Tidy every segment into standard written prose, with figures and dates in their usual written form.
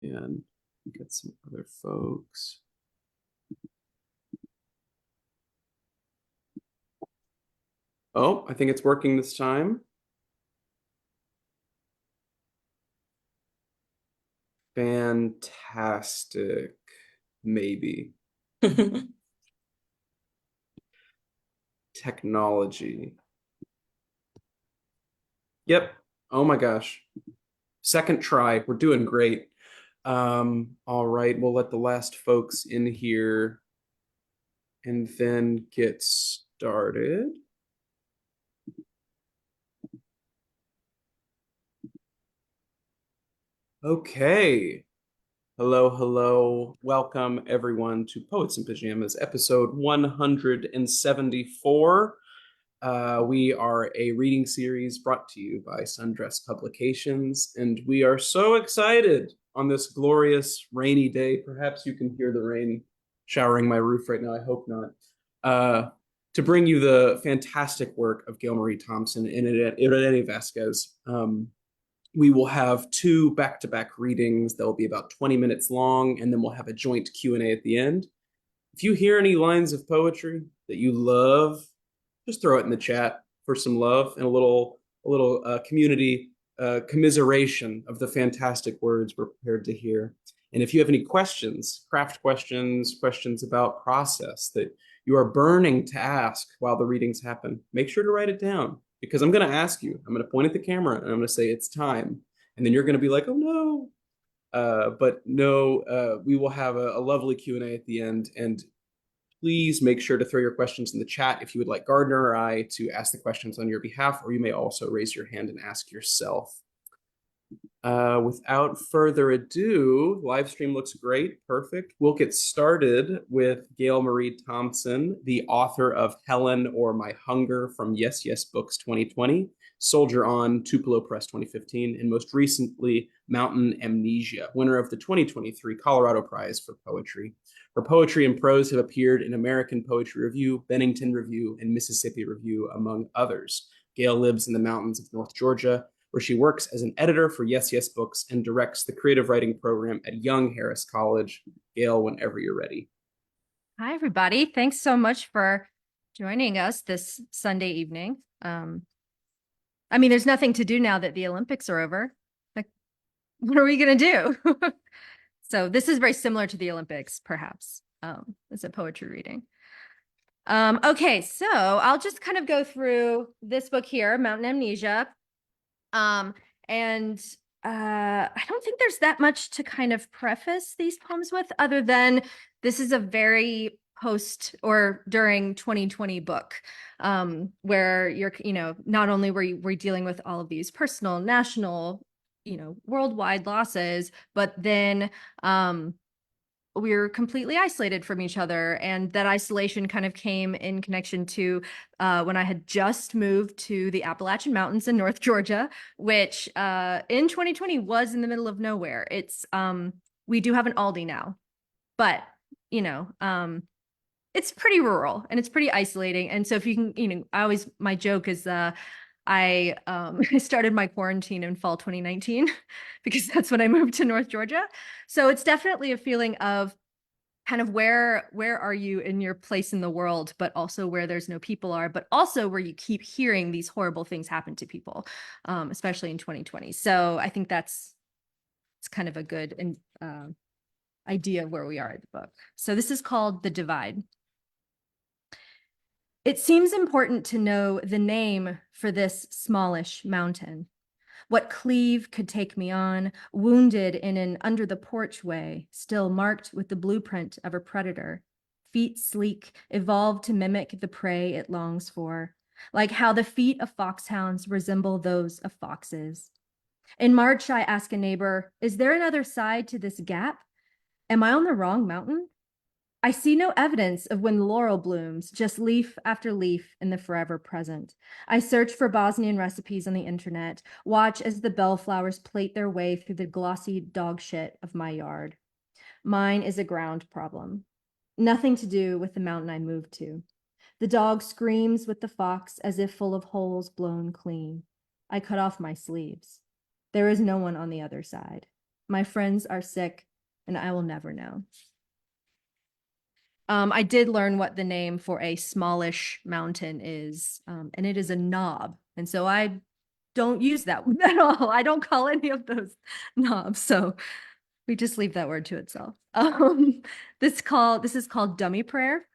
and get some other folks. Oh, I think it's working this time. Fantastic. Maybe. Technology. Yep. Oh my gosh. Second try. We're doing great. All right, we'll let the last folks in here and then get started. Okay. Hello, hello. Welcome everyone to Poets in Pajamas, episode 174. We are a reading series brought to you by Sundress Publications, and we are so excited on this glorious rainy day. Perhaps you can hear the rain showering my roof right now. I hope not. To bring you the fantastic work of Gale Marie Thompson and Irene Vázquez. We will have two back-to-back readings that will be about 20 minutes long, and then we'll have a joint Q&A at the end. If you hear any lines of poetry that you love, just throw it in the chat for some love and a little community commiseration of the fantastic words we're prepared to hear. And if you have any questions, craft questions, questions about process that you are burning to ask while the readings happen, make sure to write it down, because I'm going to ask you. I'm going to point at the camera and I'm going to say it's time. And then you're going to be like, oh no. But no, we will have a lovely Q&A at the end. And please make sure to throw your questions in the chat if you would like Gardner or I to ask the questions on your behalf, or you may also raise your hand and ask yourself. Without further ado, live stream looks great. Perfect. We'll get started with Gale Marie Thompson, the author of Helen or My Hunger from Yes Yes Books 2020, Soldier On, Tupelo Press 2015, and most recently, Mountain Amnesia, winner of the 2023 Colorado Prize for Poetry. Her poetry and prose have appeared in American Poetry Review, Bennington Review, and Mississippi Review, among others. Gale lives in the mountains of North Georgia, where she works as an editor for Yes Yes Books and directs the creative writing program at Young Harris College. Gale, whenever you're ready. Hi, everybody. Thanks so much for joining us this Sunday evening. I mean, there's nothing to do now that the Olympics are over. Like, what are we going to do? So this is very similar to the Olympics, perhaps, as a poetry reading. Okay, so I'll just kind of go through this book here, Mountain Amnesia. I don't think there's that much to kind of preface these poems with, other than this is a very post or during 2020 book, where you're, not only were we dealing with all of these personal, national, worldwide losses, but then we're completely isolated from each other. And that isolation kind of came in connection to when I had just moved to the Appalachian Mountains in North Georgia, which in 2020 was in the middle of nowhere. It's we do have an Aldi now, but it's pretty rural and it's pretty isolating. And so if you can, my joke is I started my quarantine in fall 2019 because that's when I moved to North Georgia. So it's definitely a feeling of kind of where are you in your place in the world, but also where there's no people are, but also where you keep hearing these horrible things happen to people, especially in 2020. So I think it's kind of a good idea of where we are in the book. So this is called The Divide. It seems important to know the name for this smallish mountain. What cleave could take me on, wounded in an under the porch way, still marked with the blueprint of a predator. Feet sleek, evolved to mimic the prey it longs for, like how the feet of foxhounds resemble those of foxes. In March, I ask a neighbor, is there another side to this gap? Am I on the wrong mountain? I see no evidence of when laurel blooms, just leaf after leaf in the forever present. I search for Bosnian recipes on the internet, watch as the bellflowers plait their way through the glossy dog shit of my yard. Mine is a ground problem. Nothing to do with the mountain I moved to. The dog screams with the fox as if full of holes blown clean. I cut off my sleeves. There is no one on the other side. My friends are sick, and I will never know. I did learn what the name for a smallish mountain is, and it is a knob. And so I don't use that one at all. I don't call any of those knobs. So we just leave that word to itself. This is called dummy prayer.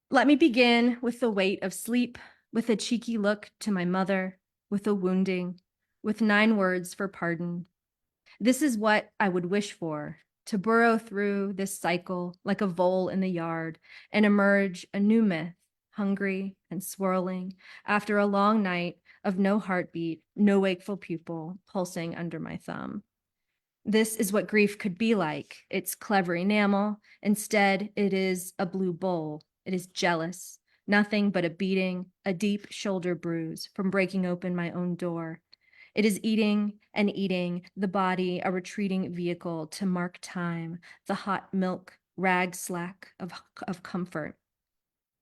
Let me begin with the weight of sleep, with a cheeky look to my mother, with a wounding, with 9 words for pardon. This is what I would wish for, to burrow through this cycle like a vole in the yard and emerge a new myth, hungry and swirling, after a long night of no heartbeat, no wakeful pupil pulsing under my thumb. This is what grief could be like. It's clever enamel. Instead, it is a blue bowl. It is jealous, nothing but a beating, a deep shoulder bruise from breaking open my own door. It is eating and eating, the body a retreating vehicle to mark time, the hot milk, rag slack of comfort.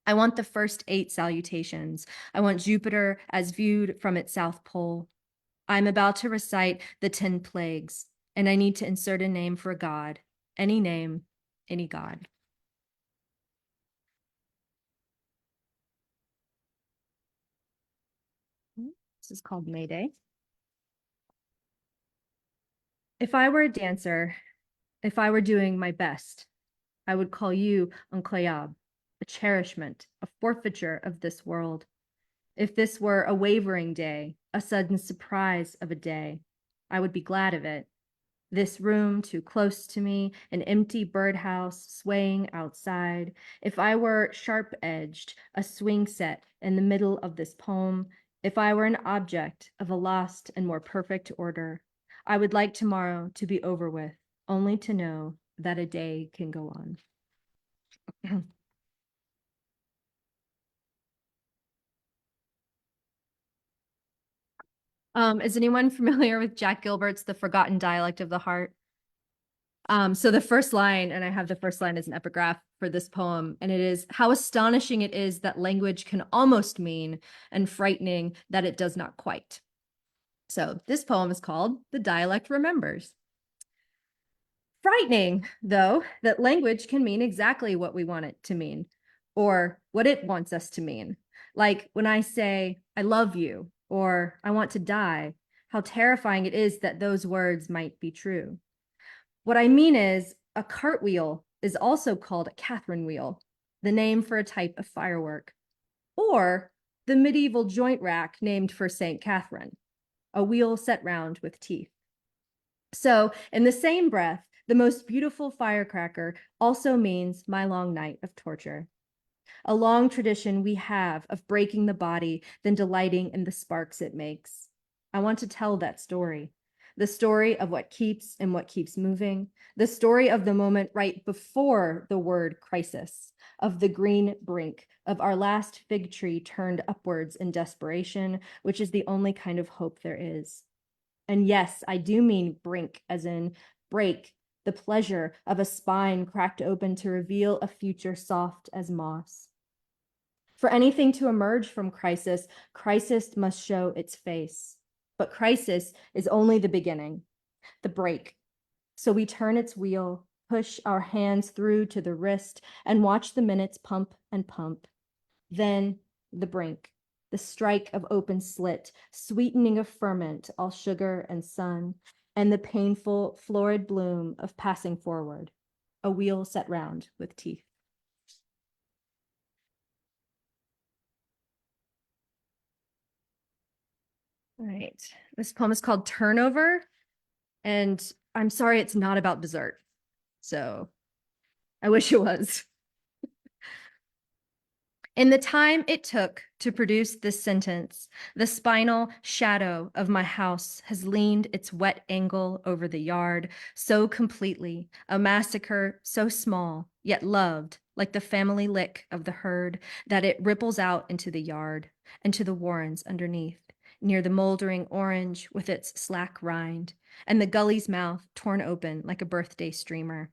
I want the first 8 salutations. I want Jupiter as viewed from its south pole. I'm about to recite the 10 plagues, and I need to insert a name for God. Any name, any God. This is called Mayday. If I were a dancer, if I were doing my best, I would call you incroyable, a cherishment, a forfeiture of this world. If this were a wavering day, a sudden surprise of a day, I would be glad of it. This room too close to me, an empty birdhouse swaying outside. If I were sharp-edged, a swing set in the middle of this poem, if I were an object of a lost and more perfect order, I would like tomorrow to be over with, only to know that a day can go on. Is anyone familiar with Jack Gilbert's The Forgotten Dialect of the Heart? So the first line, and I have the first line as an epigraph for this poem, and it is, how astonishing it is that language can almost mean, and frightening that it does not quite. So this poem is called The Dialect Remembers. Frightening, though, that language can mean exactly what we want it to mean, or what it wants us to mean. Like when I say, I love you, or I want to die, how terrifying it is that those words might be true. What I mean is, a cartwheel is also called a Catherine wheel, the name for a type of firework, or the medieval joint rack named for St. Catherine, a wheel set round with teeth. So, in the same breath, the most beautiful firecracker also means my long night of torture. A long tradition we have of breaking the body, then delighting in the sparks it makes. I want to tell that story. The story of what keeps and what keeps moving, the story of the moment right before the word crisis, of the green brink, of our last fig tree turned upwards in desperation, which is the only kind of hope there is. And yes, I do mean brink, as in break, the pleasure of a spine cracked open to reveal a future soft as moss. For anything to emerge from crisis, crisis must show its face. But crisis is only the beginning, the break. So we turn its wheel, push our hands through to the wrist, and watch the minutes pump and pump. Then the brink, the strike of open slit, sweetening of ferment, all sugar and sun, and the painful, florid bloom of passing forward, a wheel set round with teeth. All right, this poem is called Turnover, and I'm sorry it's not about dessert, so I wish it was. In the time it took to produce this sentence, the spinal shadow of my house has leaned its wet angle over the yard so completely, a massacre so small, yet loved, like the family lick of the herd, that it ripples out into the yard and to the warrens underneath, near the moldering orange with its slack rind, and the gully's mouth torn open like a birthday streamer.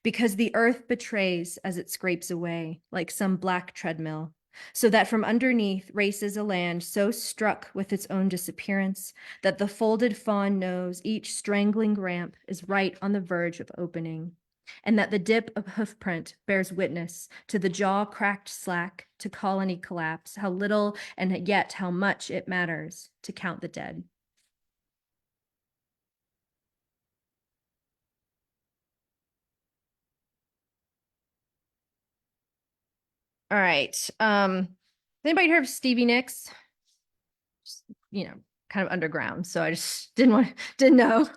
Because the earth betrays as it scrapes away, like some black treadmill, so that from underneath races a land so struck with its own disappearance that the folded fawn knows each strangling ramp is right on the verge of opening, and that the dip of hoofprint bears witness to the jaw cracked slack, to colony collapse, how little and yet how much it matters to count the dead. All right. Has anybody heard of Stevie Nicks? Just, kind of underground. So I just didn't know.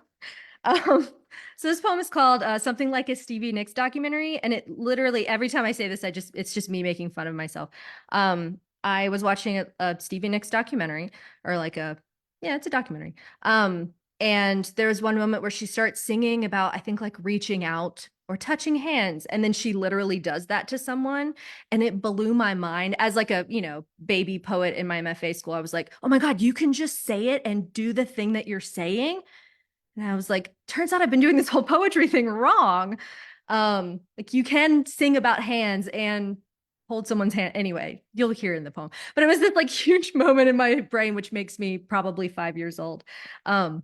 Um, so this poem is called Something Like a Stevie Nicks Documentary. And it literally, every time I say this, it's just me making fun of myself. I was watching a Stevie Nicks documentary, or it's a documentary. And there was one moment where she starts singing about, I think, like reaching out or touching hands. And then she literally does that to someone. And it blew my mind as like a, baby poet in my MFA school. I was like, oh my God, you can just say it and do the thing that you're saying. And I was like, turns out I've been doing this whole poetry thing wrong. Like you can sing about hands and hold someone's hand. Anyway, you'll hear it in the poem. But it was this like huge moment in my brain, which makes me probably 5 years old. So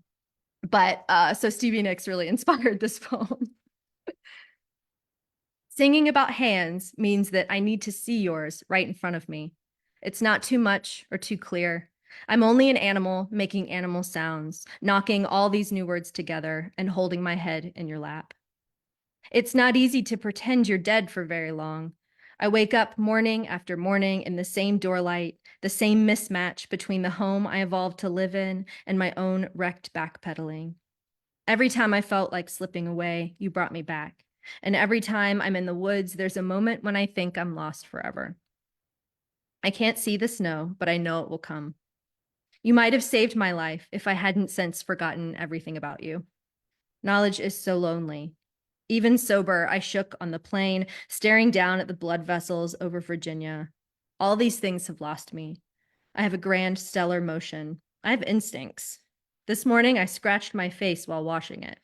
Stevie Nicks really inspired this poem. Singing about hands means that I need to see yours right in front of me. It's not too much or too clear. I'm only an animal making animal sounds, knocking all these new words together and holding my head in your lap. It's not easy to pretend you're dead for very long. I wake up morning after morning in the same doorlight, the same mismatch between the home I evolved to live in and my own wrecked backpedaling. Every time I felt like slipping away, you brought me back. And every time I'm in the woods, there's a moment when I think I'm lost forever. I can't see the snow, but I know it will come. You might have saved my life if I hadn't since forgotten everything about you. Knowledge is so lonely. Even sober, I shook on the plane, staring down at the blood vessels over Virginia. All these things have lost me. I have a grand stellar motion. I have instincts. This morning, I scratched my face while washing it.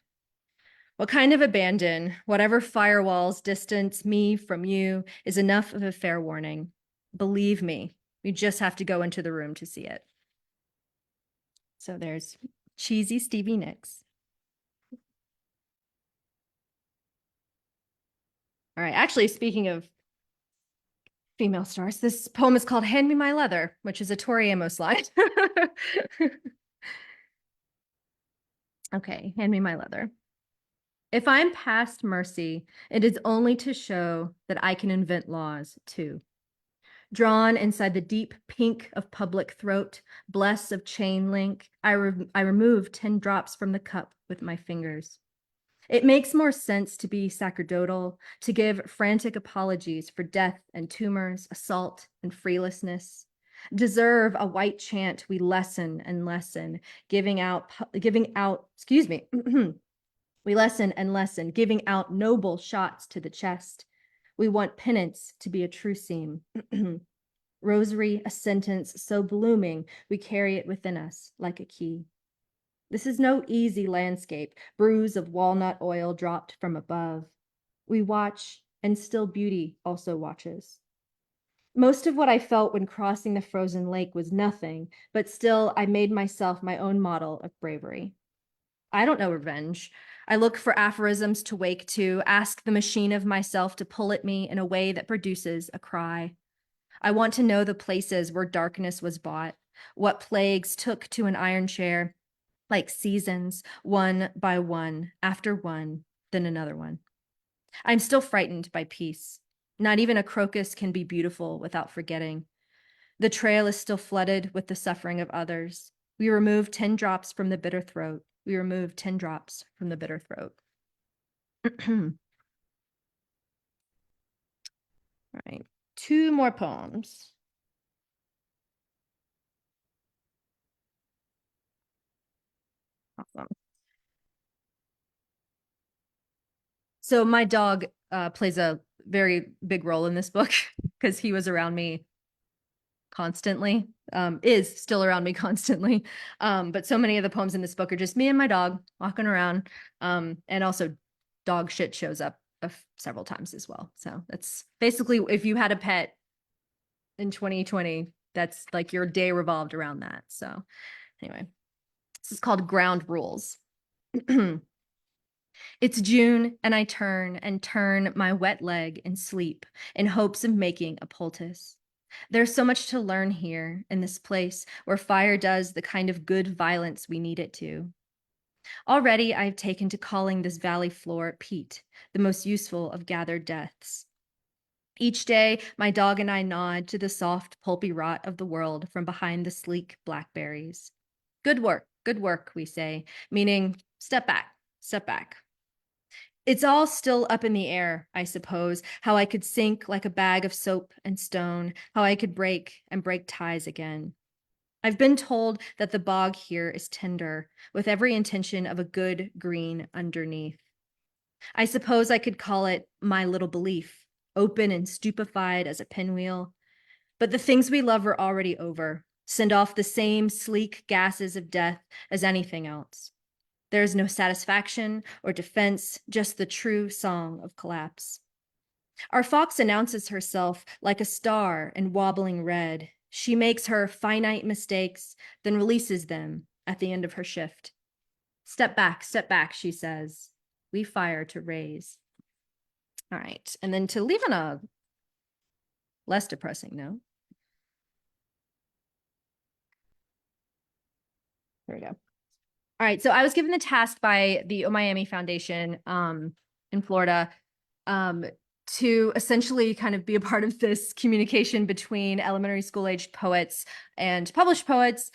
What kind of abandon, whatever firewalls distance me from you, is enough of a fair warning. Believe me, you just have to go into the room to see it. So there's cheesy Stevie Nicks. All right, actually, speaking of female stars, this poem is called Hand Me My Leather, which is a Tori Amos line. Okay, hand me my leather. If I'm past mercy, it is only to show that I can invent laws too. Drawn inside the deep pink of public throat, bless of chain link, I remove 10 drops from the cup with my fingers. It makes more sense to be sacerdotal, to give frantic apologies for death and tumors, assault and freelessness. Deserve a white chant we lessen and lessen, we lessen and lessen, giving out noble shots to the chest. We want penance to be a true seam. Rosary, a sentence so blooming, we carry it within us like a key. This is no easy landscape, bruise of walnut oil dropped from above. We watch, and still beauty also watches. Most of what I felt when crossing the frozen lake was nothing, but still I made myself my own model of bravery. I don't know revenge. I look for aphorisms to wake to, ask the machine of myself to pull at me in a way that produces a cry. I want to know the places where darkness was bought, what plagues took to an iron chair, like seasons, one by one, after one, then another one. I'm still frightened by peace. Not even a crocus can be beautiful without forgetting. The trail is still flooded with the suffering of others. We remove 10 drops from the bitter throat. We remove 10 drops from the bitter throat. All right, 2 more poems. Awesome. So my dog plays a very big role in this book because he was around me constantly, is still around me constantly. But so many of the poems in this book are just me and my dog walking around. And also dog shit shows up several times as well. So that's basically, if you had a pet, in 2020. That's like your day revolved around that. So anyway, this is called Ground Rules. It's June, and I turn and turn my wet leg in sleep in hopes of making a poultice. There's so much to learn here in this place where fire does the kind of good violence we need it to. Already I've taken to calling this valley floor peat, the most useful of gathered deaths. Each day, my dog and I nod to the soft, pulpy rot of the world from behind the sleek blackberries. Good work, we say, meaning step back, step back. It's all still up in the air, I suppose, how I could sink like a bag of soap and stone, how I could break and break ties again. I've been told that the bog here is tender, with every intention of a good green underneath. I suppose I could call it my little belief, open and stupefied as a pinwheel. But the things we love are already over, send off the same sleek gases of death as anything else. There is no satisfaction or defense, just the true song of collapse. Our fox announces herself like a star in wobbling red. She makes her finite mistakes, then releases them at the end of her shift. Step back, she says. We fire to raise. All right. And then to leave on a less depressing note. There we go. All right. So I was given the task by the O Miami Foundation in Florida to essentially kind of be a part of this communication between elementary school aged poets and published poets,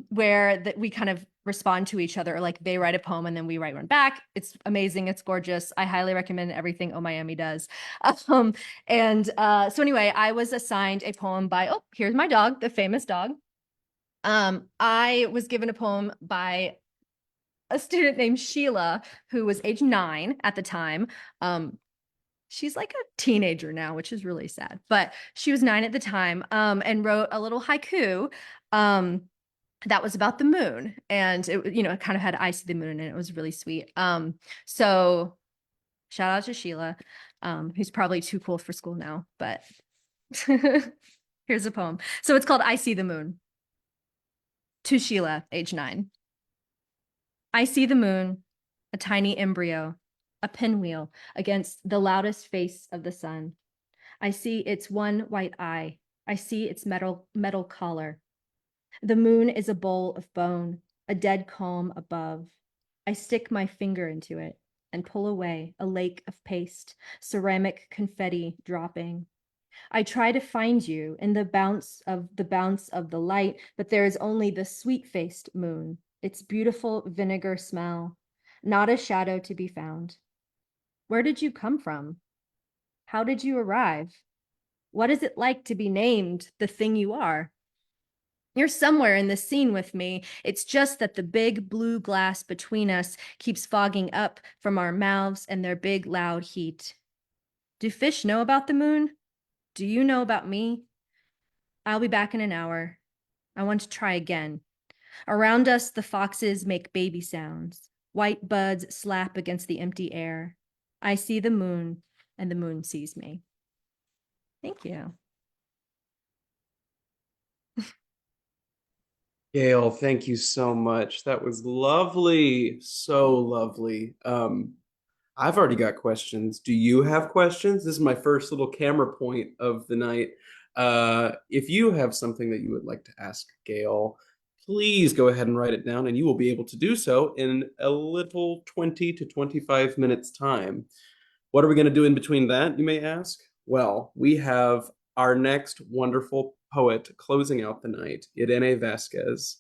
where we kind of respond to each other, like they write a poem and then we write one back. It's amazing. It's gorgeous. I highly recommend everything O Miami does. So anyway, I was assigned a poem by, oh, here's my dog, the famous dog. I was given a poem by a student named Sheila, who was age 9 at the time. She's like a teenager now, which is really sad, but she was 9 at the time, and wrote a little haiku that was about the moon. And it, it kind of had I see the moon, and it was really sweet. So shout out to Sheila, who's probably too cool for school now, but here's a poem. So it's called I See the Moon. To Sheila, age 9. I see the moon, a tiny embryo, a pinwheel against the loudest face of the sun. I see its one white eye. I see its metal collar. The moon is a bowl of bone, a dead calm above. I stick my finger into it and pull away a lake of paste, ceramic confetti dropping. I try to find you in the bounce of the light, but there is only the sweet-faced moon, its beautiful vinegar smell, not a shadow to be found. Where did you come from? How did you arrive? What is it like to be named the thing you are? You're somewhere in the scene with me. It's just that the big blue glass between us keeps fogging up from our mouths and their big loud heat. Do fish know about the moon? Do you know about me? I'll be back in an hour. I want to try again. Around us, the foxes make baby sounds. White buds slap against the empty air. I see the moon, and the moon sees me. Thank you. Gale, thank you so much. That was lovely. So lovely. I've already got questions. Do you have questions? This is my first little camera point of the night. If you have something that you would like to ask Gale, please go ahead and write it down, and you will be able to do so in a little 20 to 25 minutes time. What are we going to do in between that, you may ask? Well, we have our next wonderful poet closing out the night, Irene Vázquez.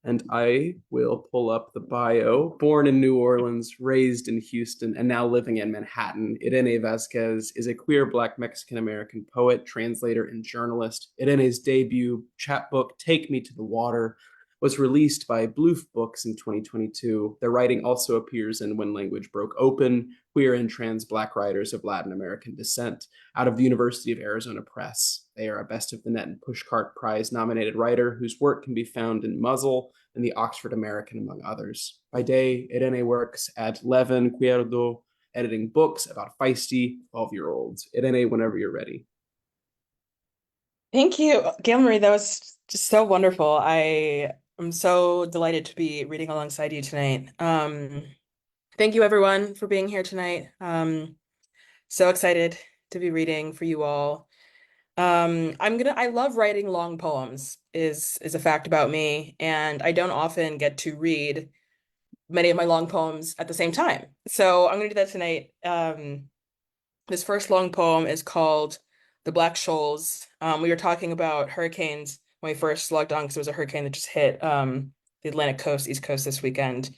And I will pull up the bio. Born in New Orleans, raised in Houston, and now living in Manhattan, Irene Vázquez is a queer Black Mexican-American poet, translator, and journalist. Irene's debut chapbook, Take Me to the Water, was released by Bloof Books in 2022. Their writing also appears in When Language Broke Open, Queer and Trans Black Writers of Latin American Descent, out of the University of Arizona Press. They are a Best of the Net and Pushcart Prize nominated writer whose work can be found in Muzzle and the Oxford American, among others. By day, Irene works at Levine Querido, editing books about feisty 12-year-olds. Irene, whenever you're ready. Thank you, Gail Marie. That was just so wonderful. I am so delighted to be reading alongside you tonight. Thank you everyone for being here tonight. So excited to be reading for you all. I love writing long poems is a fact about me, and I don't often get to read many of my long poems at the same time. So I'm gonna do that tonight. This first long poem is called The Black Shoals. We were talking about hurricanes when we first logged on because it was a hurricane that just hit the Atlantic coast, East Coast this weekend.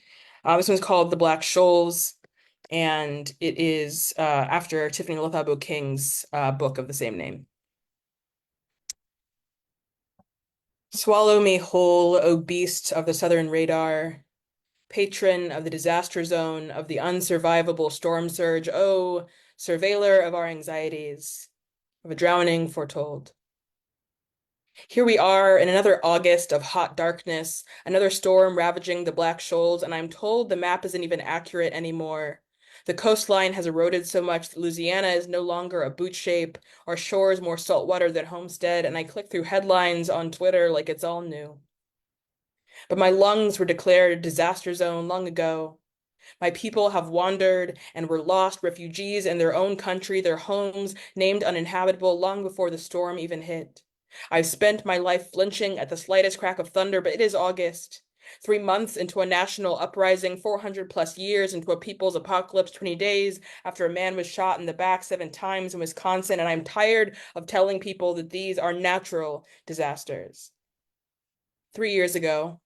This one's called The Black Shoals, and it is after Tiffany Lethabo King's book of the same name. Swallow me whole, O beast of the southern radar, patron of the disaster zone, of the unsurvivable storm surge, O surveiller of our anxieties, of a drowning foretold. Here we are in another August of hot darkness, another storm ravaging the Black Shoals, and I'm told the map isn't even accurate anymore. The coastline has eroded so much that Louisiana is no longer a boot shape, our shores more saltwater than Homestead, and I click through headlines on Twitter like it's all new. But my lungs were declared a disaster zone long ago. My people have wandered and were lost refugees in their own country, their homes named uninhabitable long before the storm even hit. I've spent my life flinching at the slightest crack of thunder, but it is August. 3 months into a national uprising, 400 plus years into a people's apocalypse, 20 days after a man was shot in the back 7 times in Wisconsin, and I'm tired of telling people that these are natural disasters. 3 years ago,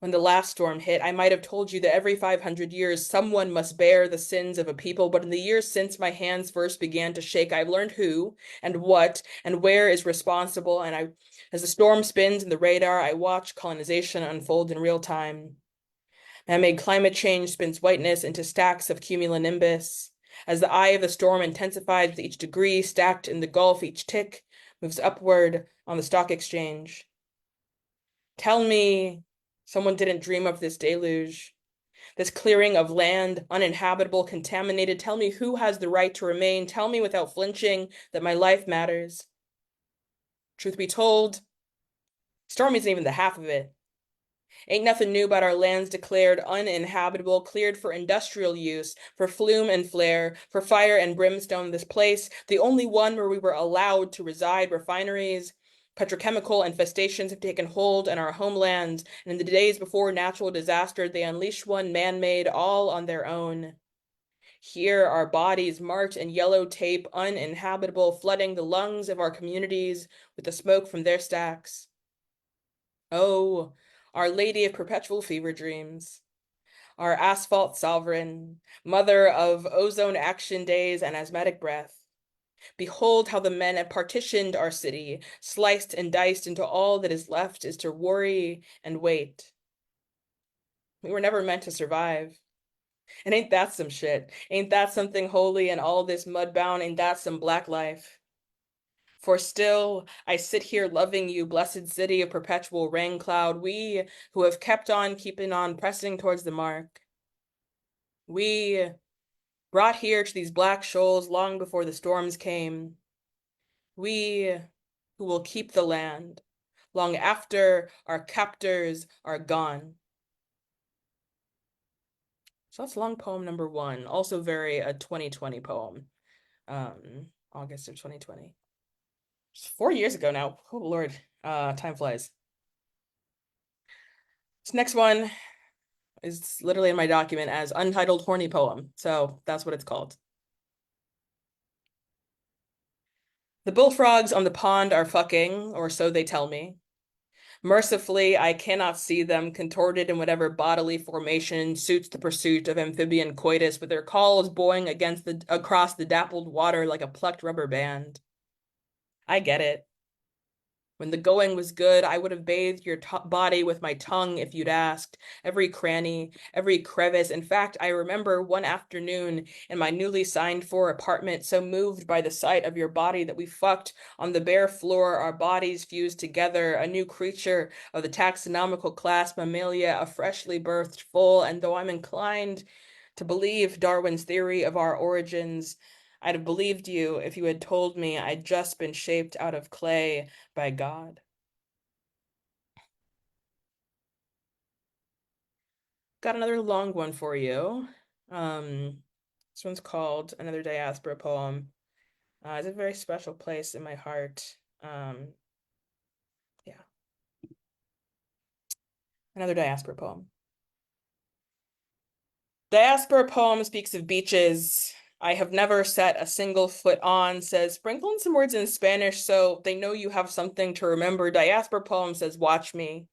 when the last storm hit, I might have told you that every 500 years someone must bear the sins of a people, but in the years since my hands first began to shake, I've learned who and what and where is responsible, and as the storm spins in the radar, I watch colonization unfold in real time. Man-made climate change spins whiteness into stacks of cumulonimbus. As the eye of the storm intensifies with each degree stacked in the Gulf, each tick moves upward on the stock exchange. Tell me someone didn't dream of this deluge, this clearing of land, uninhabitable, contaminated. Tell me who has the right to remain. Tell me without flinching that my life matters. Truth be told, storm isn't even the half of it. Ain't nothing new about our lands declared uninhabitable, cleared for industrial use, for flume and flare, for fire and brimstone. This place, the only one where we were allowed to reside, refineries, petrochemical infestations have taken hold in our homelands, and in the days before natural disaster, they unleashed one man-made all on their own. Here, our bodies marked in yellow tape, uninhabitable, flooding the lungs of our communities with the smoke from their stacks. Oh, Our Lady of Perpetual Fever Dreams, our asphalt sovereign, mother of ozone action days and asthmatic breath. Behold how the men have partitioned our city, sliced and diced into all that is left is to worry and wait. We were never meant to survive. And ain't that some shit? Ain't that something holy in all this mudbound? Ain't that some black life? For still I sit here loving you, blessed city of perpetual rain cloud, we who have kept on keeping on, pressing towards the mark. We brought here to these black shoals long before the storms came. We who will keep the land long after our captors are gone. So that's long poem number one, also very a 2020 poem, August of 2020. It's 4 years ago now. Oh Lord, time flies. This next one is literally in my document as untitled horny poem, so that's what it's called. The bullfrogs on the pond are fucking, or so they tell me. Mercifully, I cannot see them contorted in whatever bodily formation suits the pursuit of amphibian coitus, with their calls boing across the dappled water like a plucked rubber band. I get it. When the going was good, I would have bathed your body with my tongue if you'd asked. Every cranny, every crevice. In fact, I remember one afternoon in my newly signed for apartment, so moved by the sight of your body that we fucked on the bare floor, our bodies fused together, a new creature of the taxonomical class Mammalia, a freshly birthed foal. And though I'm inclined to believe Darwin's theory of our origins, I'd have believed you if you had told me I'd just been shaped out of clay by God. Got another long one for you. This one's called Another Diaspora Poem. It's a very special place in my heart. Yeah. Another diaspora poem. Diaspora poem speaks of beaches I have never set a single foot on, says sprinkle in some words in Spanish so they know you have something to remember. Diaspora poem says watch me.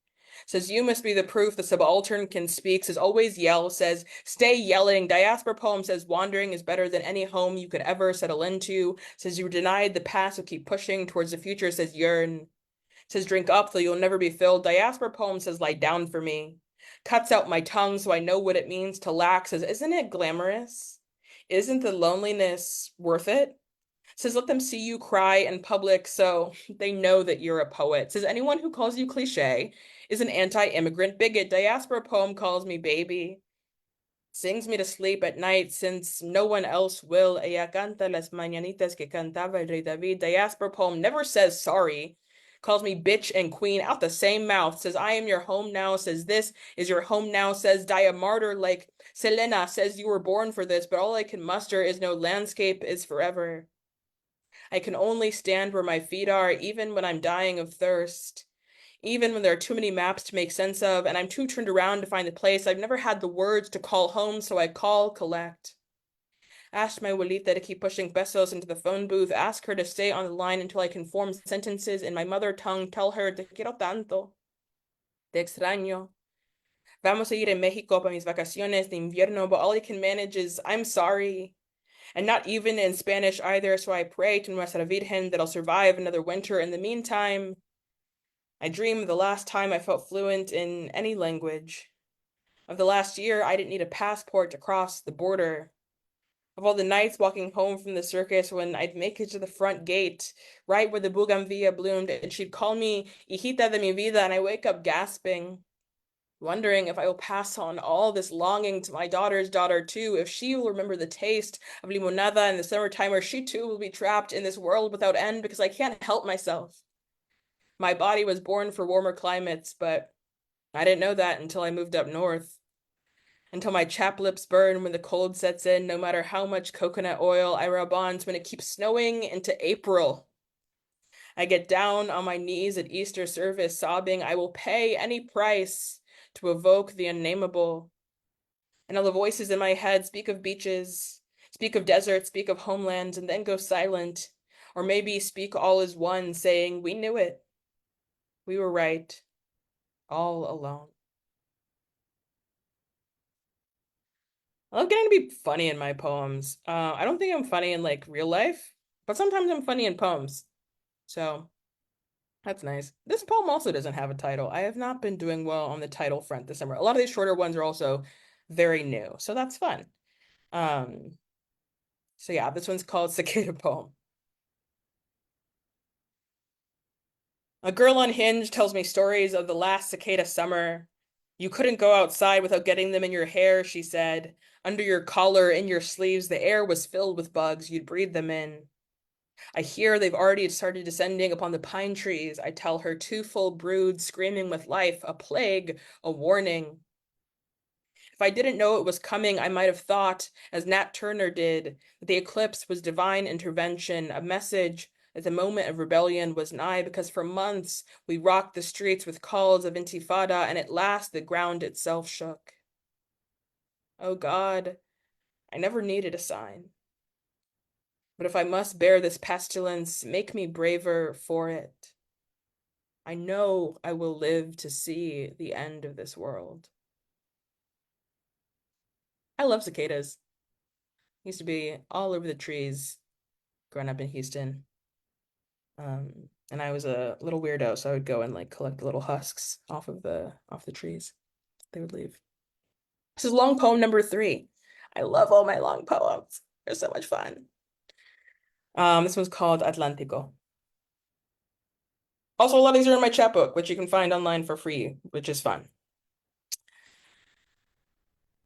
Says you must be the proof the subaltern can speak, says always yell, says stay yelling. Diaspora poem says wandering is better than any home you could ever settle into, says you were denied the past so keep pushing towards the future, says yearn. Says drink up though you'll never be filled. Diaspora poem says lie down for me. Cuts out my tongue so I know what it means to lack, says isn't it glamorous? Isn't the loneliness worth it? Says let them see you cry in public so they know that you're a poet. Says anyone who calls you cliche is an anti-immigrant bigot. Diaspora poem calls me baby. Sings me to sleep at night since no one else will. Ella canta las mañanitas que cantaba el rey David. Diaspora poem never says sorry. Calls me bitch and queen out the same mouth. Says I am your home now. Says this is your home now. Says die a martyr like Selena. Says you were born for this, but all I can muster is no landscape is forever. I can only stand where my feet are, even when I'm dying of thirst. Even when there are too many maps to make sense of, and I'm too turned around to find the place, I've never had the words to call home, so I call collect. Asked my abuelita to keep pushing pesos into the phone booth, ask her to stay on the line until I can form sentences in my mother tongue, tell her te quiero tanto, te extraño. Vamos a ir a Mexico para mis vacaciones de invierno, but all I can manage is I'm sorry. And not even in Spanish either, so I pray to Nuestra Virgen that I'll survive another winter. In the meantime, I dream of the last time I felt fluent in any language. Of the last year, I didn't need a passport to cross the border. Of all the nights walking home from the circus when I'd make it to the front gate, right where the bougainvillea bloomed, and she'd call me hijita de mi vida, and I wake up gasping, wondering if I will pass on all this longing to my daughter's daughter too, if she will remember the taste of limonada in the summertime, or she too will be trapped in this world without end because I can't help myself. My body was born for warmer climates, but I didn't know that until I moved up north. Until my chap lips burn when the cold sets in, no matter how much coconut oil I rub on when it keeps snowing into April. I get down on my knees at Easter service, sobbing, I will pay any price to evoke the unnameable. And all the voices in my head speak of beaches, speak of deserts, speak of homelands, and then go silent. Or maybe speak all as one, saying, we knew it. We were right, all alone. I love getting to be funny in my poems. I don't think I'm funny in like real life, but sometimes I'm funny in poems. So that's nice. This poem also doesn't have a title. I have not been doing well on the title front this summer. A lot of these shorter ones are also very new, so that's fun. So yeah, this one's called Cicada Poem. A girl on Hinge tells me stories of the last cicada summer. You couldn't go outside without getting them in your hair, she said. Under your collar, in your sleeves, the air was filled with bugs. You'd breathe them in. I hear they've already started descending upon the pine trees. I tell her, two full broods screaming with life, a plague, a warning. If I didn't know it was coming, I might have thought, as Nat Turner did, that the eclipse was divine intervention, a message that the moment of rebellion was nigh, because for months we rocked the streets with calls of intifada, and at last the ground itself shook. Oh God, I never needed a sign. But if I must bear this pestilence, make me braver for it. I know I will live to see the end of this world. I love cicadas. Used to be all over the trees growing up in Houston. And I was a little weirdo, so I would go and like collect the little husks off the trees. They would leave. This is long poem number 3. I love all my long poems. They're so much fun. This one's called Atlántico. Also, a lot of these are in my chapbook, which you can find online for free, which is fun.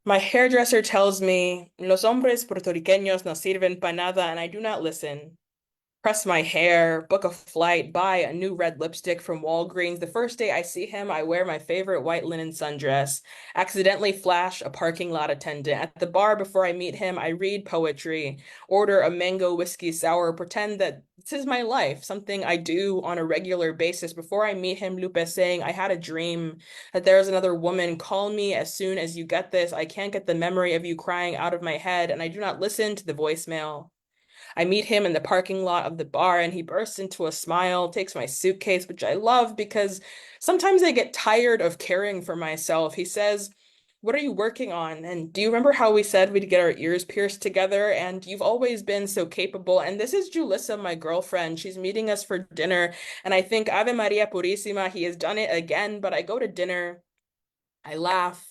My hairdresser tells me, los hombres puertorriqueños no sirven para nada, and I do not listen. Press my hair, book a flight, buy a new red lipstick from Walgreens. The first day I see him, I wear my favorite white linen sundress, accidentally flash a parking lot attendant. At the bar before I meet him, I read poetry, order a mango whiskey sour, pretend that this is my life, something I do on a regular basis. Before I meet him, Lupe saying, I had a dream that there is another woman. Call me as soon as you get this. I can't get the memory of you crying out of my head, and I do not listen to the voicemail. I meet him in the parking lot of the bar and he bursts into a smile, takes my suitcase, which I love because sometimes I get tired of caring for myself. He says, what are you working on? And do you remember how we said we'd get our ears pierced together? And you've always been so capable. And this is Julissa, my girlfriend. She's meeting us for dinner. And I think Ave Maria Purísima, he has done it again. But I go to dinner. I laugh.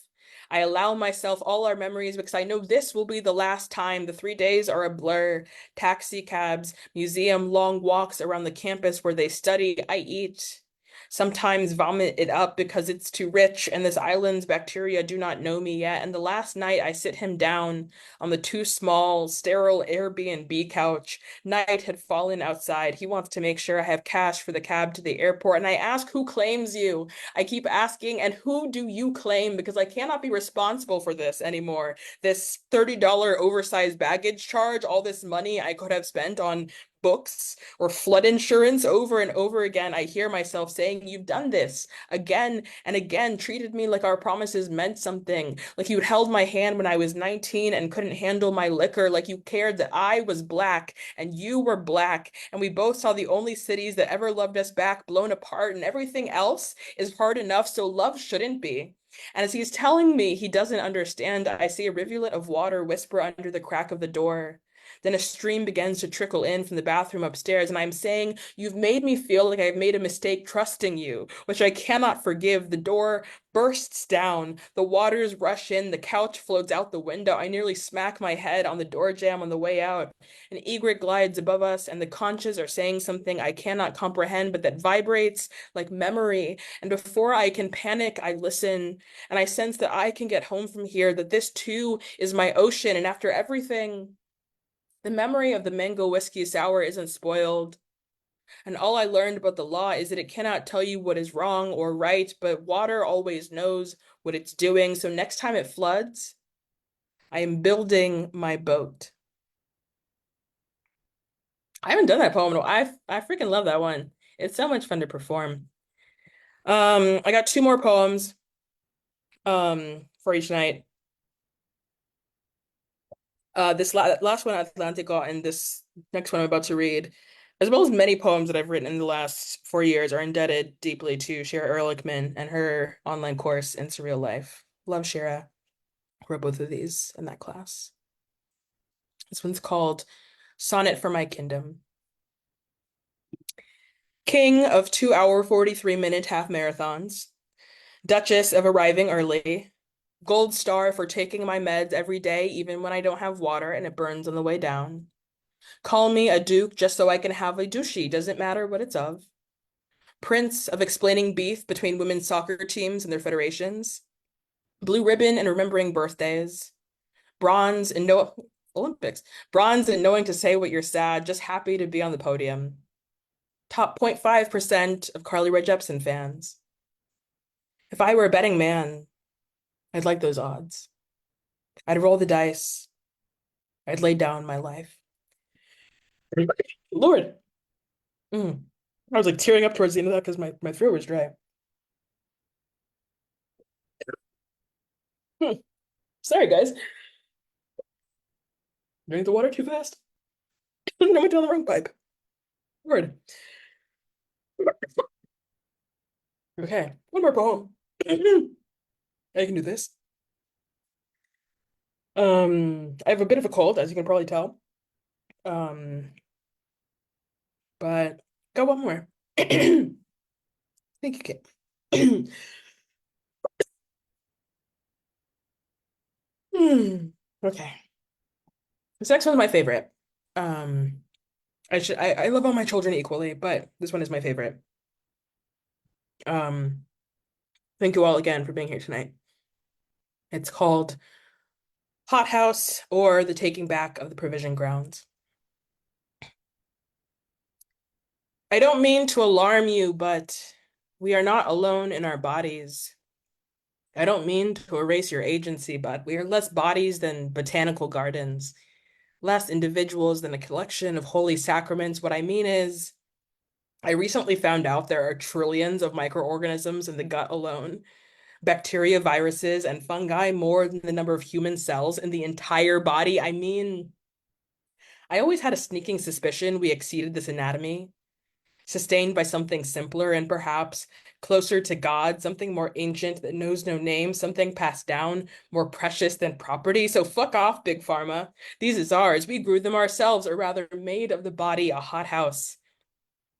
I allow myself all our memories because I know this will be the last time. The 3 days are a blur. Taxi cabs, museum, long walks around the campus where they study. I eat. Sometimes vomit it up because it's too rich and this island's bacteria do not know me yet. And the last night I sit him down on the too small, sterile Airbnb couch. Night had fallen outside. He wants to make sure I have cash for the cab to the airport. And I ask, who claims you? I keep asking, and who do you claim? Because I cannot be responsible for this anymore. This $30 oversized baggage charge, all this money I could have spent on books or flood insurance over and over again. I hear myself saying, you've done this again and again, treated me like our promises meant something, like you held my hand when I was 19 and couldn't handle my liquor, like you cared that I was black and you were black, and we both saw the only cities that ever loved us back blown apart, and everything else is hard enough, so love shouldn't be. And as he's telling me he doesn't understand, I see a rivulet of water whisper under the crack of the door. Then a stream begins to trickle in from the bathroom upstairs, and I'm saying, you've made me feel like I've made a mistake trusting you, which I cannot forgive. The door bursts down, the waters rush in, the couch floats out the window. I nearly smack my head on the door jamb on the way out. An egret glides above us, and the conches are saying something I cannot comprehend, but that vibrates like memory. And before I can panic, I listen, and I sense that I can get home from here, that this too is my ocean, and after everything, the memory of the mango whiskey sour isn't spoiled, and all I learned about the law is that it cannot tell you what is wrong or right, but water always knows what it's doing. So next time it floods, I am building my boat. I haven't done that poem in a while. I freaking love that one. It's so much fun to perform. I got two more poems for each night. This last one Atlantic got, and this next one I'm about to read, as well as many poems that I've written in the last 4 years, are indebted deeply to Shira Ehrlichman and her online course in Surreal Life. Love Shira. Wrote both of these in that class. This one's called Sonnet for My Kingdom. King of 2 hour, 43-minute half marathons, Duchess of arriving early, gold star for taking my meds every day, even when I don't have water and it burns on the way down. Call me a duke just so I can have a douchey, doesn't matter what it's of. Prince of explaining beef between women's soccer teams and their federations. Blue ribbon and remembering birthdays. Bronze and no Olympics. Bronze and knowing to say what you're sad, just happy to be on the podium. Top 0.5% of Carly Rae Jepsen fans. If I were a betting man, I'd like those odds. I'd roll the dice. I'd lay down my life. Lord. I was like tearing up towards the end of that because my throat was dry. Sorry, guys. Drank the water too fast. I went down the wrong pipe. Lord. Okay, one more poem. I can do this. I have a bit of a cold, as you can probably tell. But got one more. I think you can. Okay. This next one's my favorite. I love all my children equally, but this one is my favorite. Thank you all again for being here tonight. It's called hothouse, or the taking back of the provision grounds. I don't mean to alarm you, but we are not alone in our bodies. I don't mean to erase your agency, but we are less bodies than botanical gardens, less individuals than a collection of holy sacraments. What I mean is, I recently found out there are trillions of microorganisms in the gut alone, bacteria, viruses, and fungi more than the number of human cells in the entire body. I mean, I always had a sneaking suspicion we exceeded this anatomy, sustained by something simpler and perhaps closer to God, something more ancient that knows no name, something passed down, more precious than property. So fuck off, Big Pharma. These is ours. We grew them ourselves, or rather made of the body a hothouse,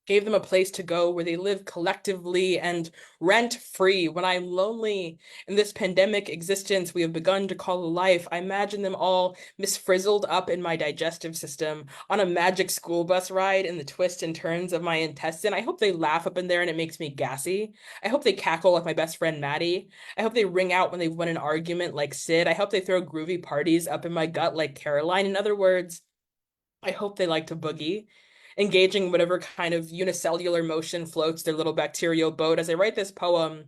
gave them a place to go where they live collectively and rent free. When I'm lonely in this pandemic existence we have begun to call a life, I imagine them all misfrizzled up in my digestive system on a magic school bus ride in the twists and turns of my intestine. I hope they laugh up in there and it makes me gassy. I hope they cackle like my best friend Maddie. I hope they ring out when they've won an argument like Sid. I hope they throw groovy parties up in my gut like Caroline. In other words, I hope they like to boogie, engaging whatever kind of unicellular motion floats their little bacterial boat. As I write this poem,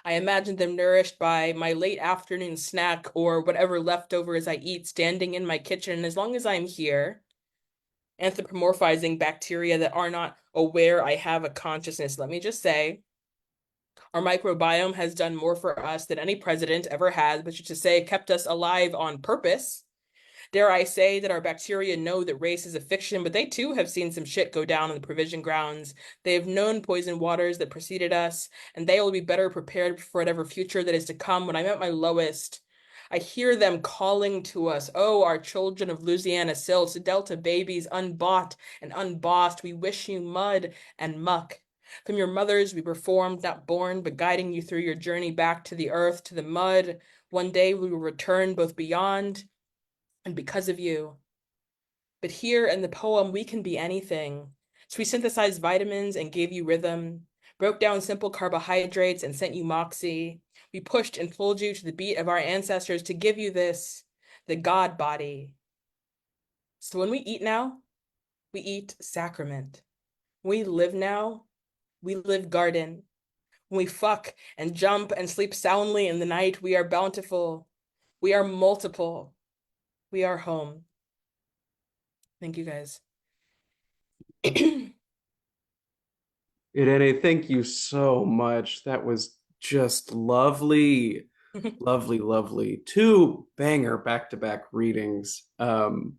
I imagine them nourished by my late afternoon snack or whatever leftovers I eat standing in my kitchen. And as long as I'm here, anthropomorphizing bacteria that are not aware I have a consciousness, let me just say, our microbiome has done more for us than any president ever has, which is to say, kept us alive on purpose. Dare I say that our bacteria know that race is a fiction, but they too have seen some shit go down in the provision grounds. They have known poison waters that preceded us, and they will be better prepared for whatever future that is to come. When I'm at my lowest, I hear them calling to us, oh, our children of Louisiana silts, Delta babies, unbought and unbossed, we wish you mud and muck. From your mothers we were formed, not born, but guiding you through your journey back to the earth, to the mud. One day we will return both beyond and because of you. But here in the poem, we can be anything. So we synthesized vitamins and gave you rhythm, broke down simple carbohydrates and sent you moxie. We pushed and pulled you to the beat of our ancestors to give you this, the God body. So when we eat now, we eat sacrament. When we live now, we live garden. When we fuck and jump and sleep soundly in the night, we are bountiful. We are multiple. We are home. Thank you guys. Irene, thank you so much. That was just lovely, lovely, lovely. Two banger back-to-back readings. And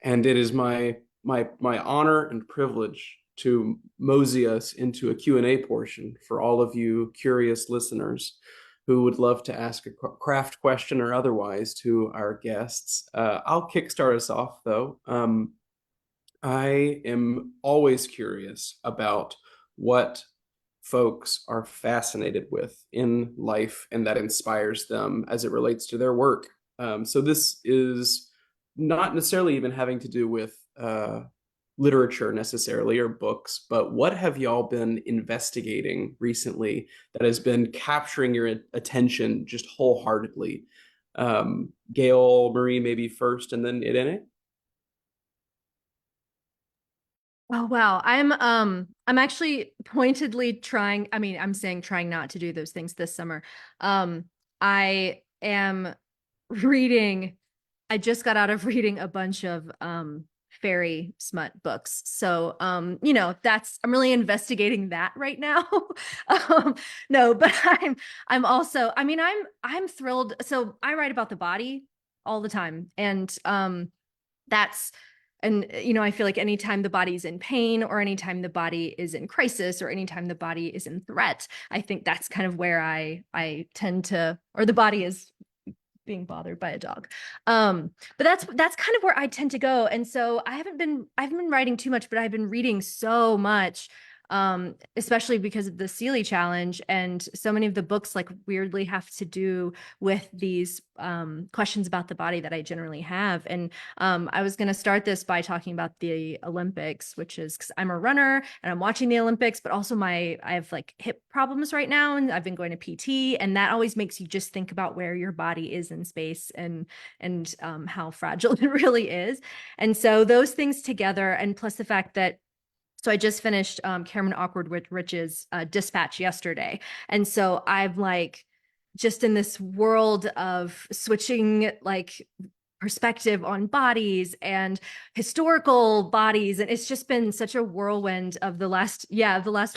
it is my honor and privilege to mosey us into a Q&A portion for all of you curious listeners who would love to ask a craft question or otherwise to our guests. I'll kickstart us off, though. I am always curious about what folks are fascinated with in life and that inspires them as it relates to their work. So this is not necessarily even having to do with literature necessarily or books, but what have y'all been investigating recently that has been capturing your attention just wholeheartedly? Gale, Marie, maybe first, and then Irene. Oh wow. I'm actually pointedly trying, I mean, I'm saying trying not to do those things this summer. I am reading, I just got out of reading a bunch of fairy smut books. So you know, that's I'm really investigating that right now. um, no, but I'm also, I mean, I'm thrilled. So I write about the body all the time. And that's and you know, I feel like anytime the body's in pain or anytime the body is in crisis or anytime the body is in threat, I think that's kind of where I tend to, or the body is being bothered by a dog. But that's kind of where I tend to go. And so I haven't been writing too much, but I've been reading so much. especially because of the Seeley Challenge. And so many of the books like weirdly have to do with these questions about the body that I generally have. And I was going to start this by talking about the Olympics, which is because I'm a runner and I'm watching the Olympics, but also I have like hip problems right now, and I've been going to PT, and that always makes you just think about where your body is in space and how fragile it really is. And so those things together, and plus the fact that so I just finished Cameron Awkward with Rich's Dispatch yesterday. And so I'm like just in this world of switching like perspective on bodies and historical bodies. And it's just been such a whirlwind of the last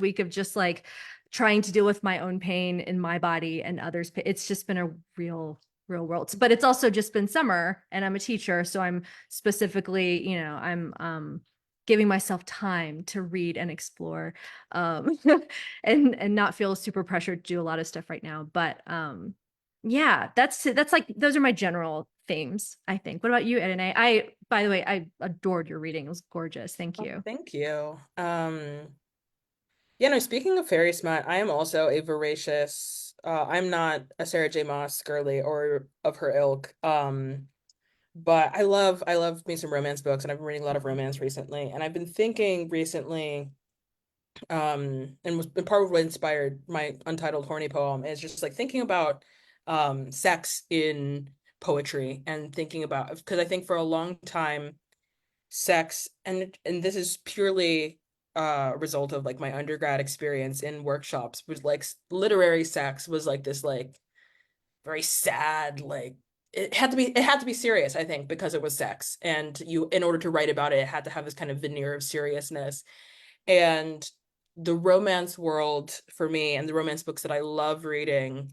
week of just like trying to deal with my own pain in my body and others. It's just been a real world. But it's also just been summer and I'm a teacher. So I'm specifically, I'm giving myself time to read and explore and not feel super pressured to do a lot of stuff right now. But yeah, that's like those are my general themes, I think. What about you, Irene? By the way, I adored your reading. It was gorgeous. Thank you. Oh, thank you. Yeah, no, speaking of fairy smut, I am also a voracious, I'm not a Sarah J. Maas girly or of her ilk. But I love me some romance books, and I've been reading a lot of romance recently. And I've been thinking recently, and part of what inspired my untitled horny poem is just like thinking about sex in poetry, and thinking about, because I think for a long time sex, and this is purely a result of like my undergrad experience in workshops, was like literary sex was like this like very sad, like it had to be serious, I think, because it was sex, and you, in order to write about it, it had to have this kind of veneer of seriousness. And the romance world for me, and the romance books that I love reading,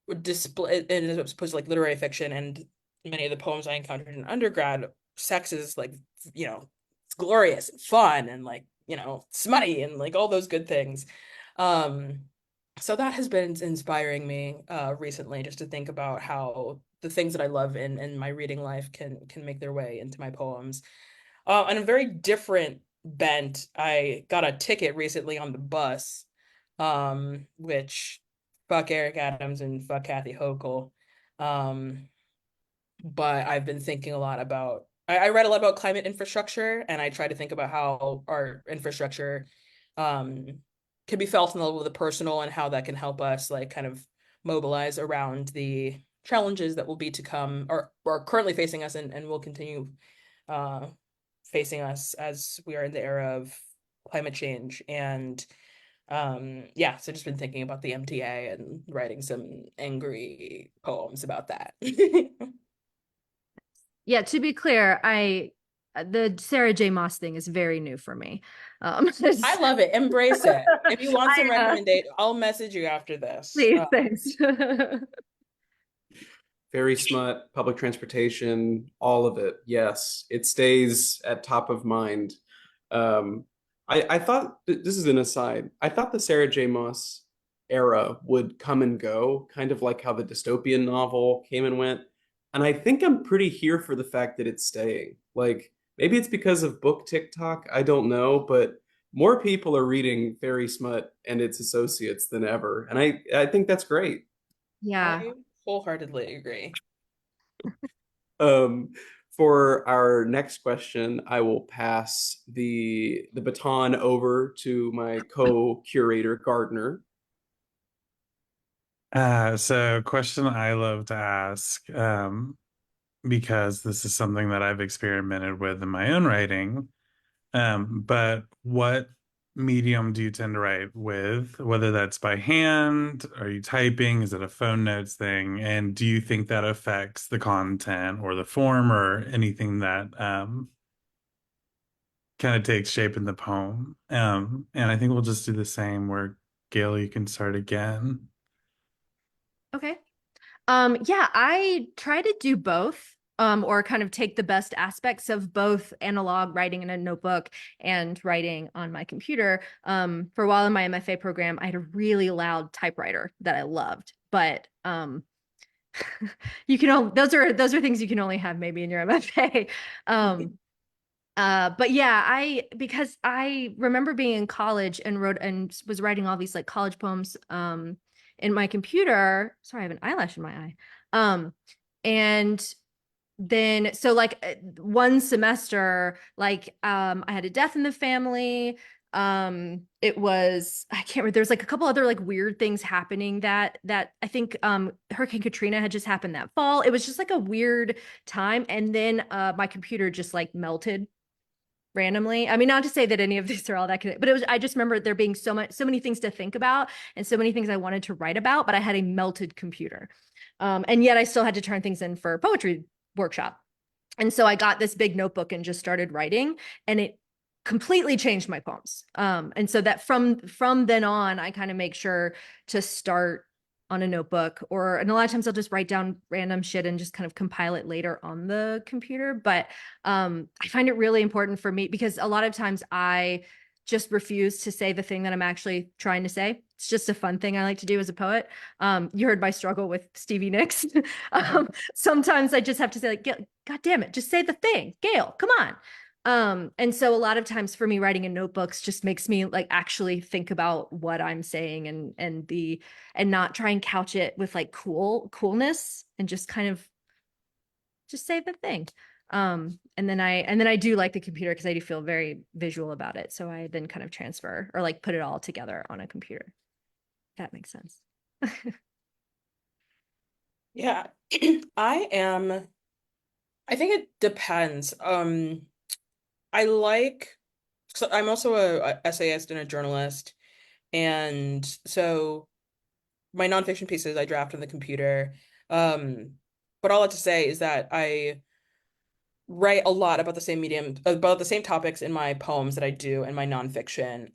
would display, and as opposed to like literary fiction and many of the poems I encountered in undergrad, sex is like, it's glorious and fun and like, smutty and like all those good things. Um, so that has been inspiring me recently, just to think about how the things that I love in my reading life can make their way into my poems. On a very different bent, I got a ticket recently on the bus, which fuck Eric Adams and fuck Kathy Hochul. Um, but I've been thinking a lot about, I read a lot about climate infrastructure, and I try to think about how our infrastructure um, can be felt in the level of the personal, and how that can help us like kind of mobilize around the challenges that will be to come, or are currently facing us, and will continue uh, facing us as we are in the era of climate change. And yeah, so just been thinking about the MTA and writing some angry poems about that. Yeah, to be clear, the Sarah J. Maas thing is very new for me. I love it. Embrace it. If you want some I recommendation, I'll message you after this. please, thanks. Fairy smut, public transportation, all of it. Yes, it stays at top of mind. Um, I thought this is an aside. I thought the Sarah J. Maas era would come and go, kind of like how the dystopian novel came and went. And I think I'm pretty here for the fact that it's staying. Like maybe it's because of book TikTok, I don't know, but more people are reading fairy smut and its associates than ever. And I think that's great. Yeah. I wholeheartedly agree. Um, for our next question, I will pass the baton over to my co-curator, Gardner. So question I love to ask, because this is something that I've experimented with in my own writing. But what medium do you tend to write with? Whether that's by hand, are you typing? Is it a phone notes thing? And do you think that affects the content or the form or anything that kind of takes shape in the poem? And I think we'll just do the same where Gale, you can start again. Okay. Yeah, I try to do both, or kind of take the best aspects of both analog writing in a notebook and writing on my computer. For a while in my MFA program, I had a really loud typewriter that I loved, but those are things you can only have maybe in your MFA. But yeah, because I remember being in college and was writing all these like college poems in my computer. Sorry, I have an eyelash in my eye. And then so like one semester, like I had a death in the family. It was, I can't remember, there's like a couple other like weird things happening that I think Hurricane Katrina had just happened that fall. It was just like a weird time. And then my computer just like melted randomly. I mean, not to say that any of these are all that connected, but I just remember there being so many things to think about and so many things I wanted to write about, but I had a melted computer. And yet I still had to turn things in for poetry workshop. And so I got this big notebook and just started writing, and it completely changed my poems. And so that from then on, I kind of make sure to start on a notebook, and a lot of times I'll just write down random shit and just kind of compile it later on the computer. But I find it really important for me because a lot of times I just refuse to say the thing that I'm actually trying to say. It's just a fun thing I like to do as a poet. You heard my struggle with Stevie Nicks. Sometimes I just have to say like, God damn it, just say the thing, Gale, come on. And so a lot of times for me, writing in notebooks just makes me like actually think about what I'm saying and not try and couch it with like coolness and just kind of just say the thing. And then I do like the computer because I do feel very visual about it. So I then kind of transfer or like put it all together on a computer. That makes sense. Yeah, I think it depends. So I'm also a essayist and a journalist. And so my nonfiction pieces I draft on the computer. But all that to say is that I write a lot about about the same topics in my poems that I do in my nonfiction,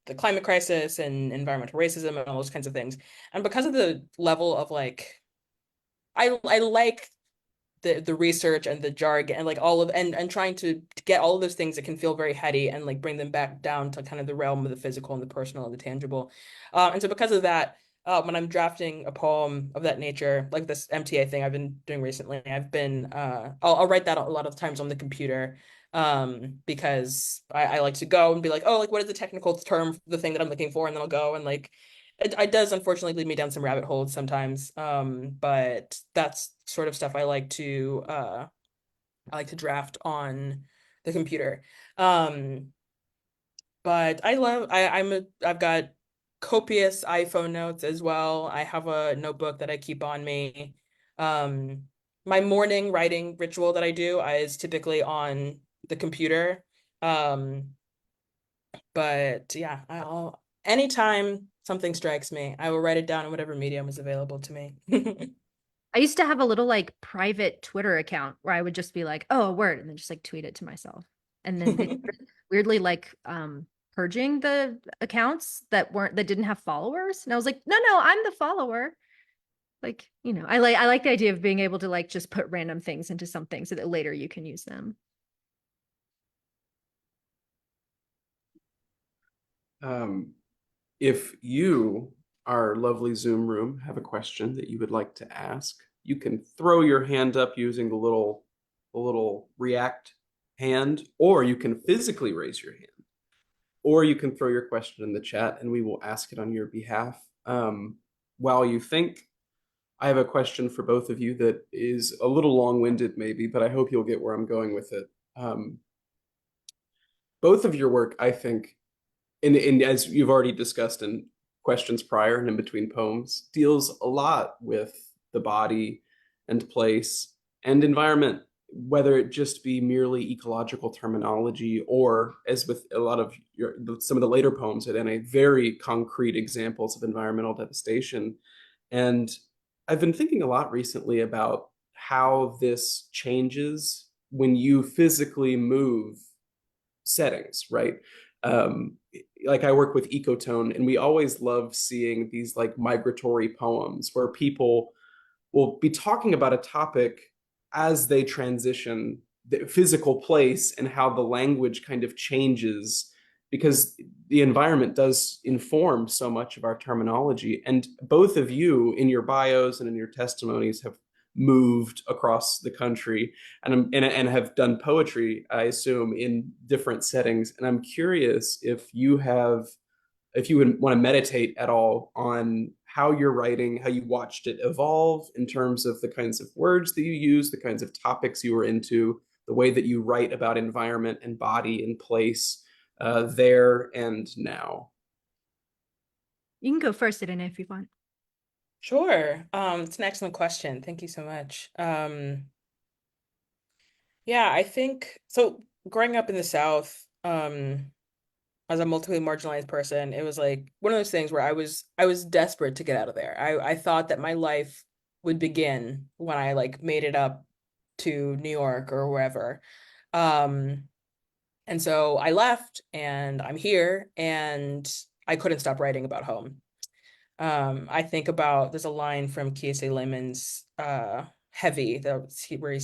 the climate crisis and environmental racism and all those kinds of things. And because of the level of like, I like the research and the jargon and like all of and trying to get all of those things that can feel very heady and like bring them back down to kind of the realm of the physical and the personal and the tangible. And so because of that, when I'm drafting a poem of that nature, like this MTA thing I've been doing recently, I'll write that a lot of times on the computer, because I like to go and be like, oh, like what is the technical term for the thing that I'm looking for, and then I'll go and like it does unfortunately lead me down some rabbit holes sometimes. But that's sort of stuff I like to draft on the computer. Um, but I've got copious iPhone notes as well. I have a notebook that I keep on me. Um, my morning writing ritual that I do is typically on the computer. Um, but yeah, anytime something strikes me, I will write it down in whatever medium is available to me. I used to have a little like private Twitter account where I would just be like, oh, a word, and then just like tweet it to myself. And then it weirdly like purging the accounts that didn't have followers. And I was like, no, I'm the follower. Like, I like the idea of being able to like just put random things into something so that later you can use them. If you, our lovely Zoom room, have a question that you would like to ask, you can throw your hand up using the little react hand, or you can physically raise your hand, or you can throw your question in the chat and we will ask it on your behalf. While you think, I have a question for both of you that is a little long-winded maybe, but I hope you'll get where I'm going with it. Both of your work, I think, and as you've already discussed in questions prior and in between poems, deals a lot with the body and place and environment, whether it just be merely ecological terminology or, as with a lot of some of the later poems, and very concrete examples of environmental devastation. And I've been thinking a lot recently about how this changes when you physically move settings, right? Like I work with Ecotone, and we always love seeing these like migratory poems where people will be talking about a topic as they transition the physical place and how the language kind of changes because the environment does inform so much of our terminology. And both of you in your bios and in your testimonies have moved across the country and have done poetry, I assume, in different settings. And I'm curious if you would want to meditate at all on how you're writing, how you watched it evolve in terms of the kinds of words that you use, the kinds of topics you were into, the way that you write about environment and body and place there and now. You can go first, Irene, if you want. Sure. It's an excellent question. Thank you so much. Yeah, I think so. Growing up in the South, as a multiply marginalized person, it was like one of those things where I was desperate to get out of there. I thought that my life would begin when I like made it up to New York or wherever. Um, and so I left and I'm here and I couldn't stop writing about home. I think about there's a line from Kiese Laymon's Heavy, where he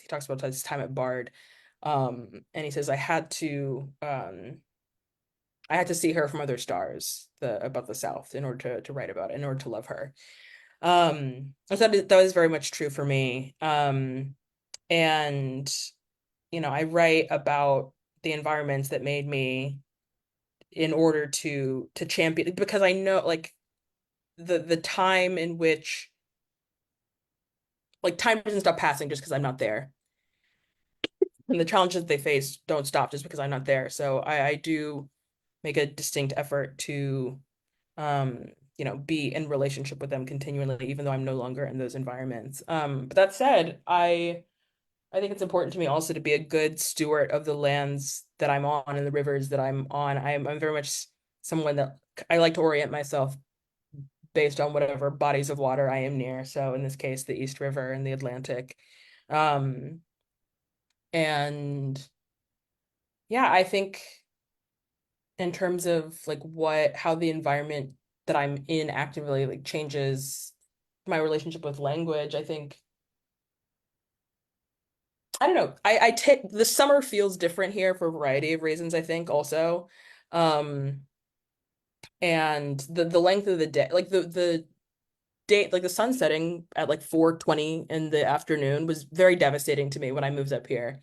talks about his time at Bard. And he says, I had to see her from other stars, about the South, in order to write about it, in order to love her. I thought that was very much true for me. And I write about the environments that made me in order to champion, because I know like the time in which like time doesn't stop passing just because I'm not there. And the challenges they face don't stop just because I'm not there. So I do make a distinct effort to be in relationship with them continually, even though I'm no longer in those environments. But that said, I think it's important to me also to be a good steward of the lands that I'm on and the rivers that I'm on. I'm very much someone that I like to orient myself based on whatever bodies of water I am near. So in this case, the East River and the Atlantic. And yeah, I think in terms of like how the environment that I'm in actively like changes my relationship with language, I think I don't know. I take the summer feels different here for a variety of reasons, I think also. Um and the length of the day, like the day, like the sun setting at like 4:20 in the afternoon was very devastating to me when I moved up here.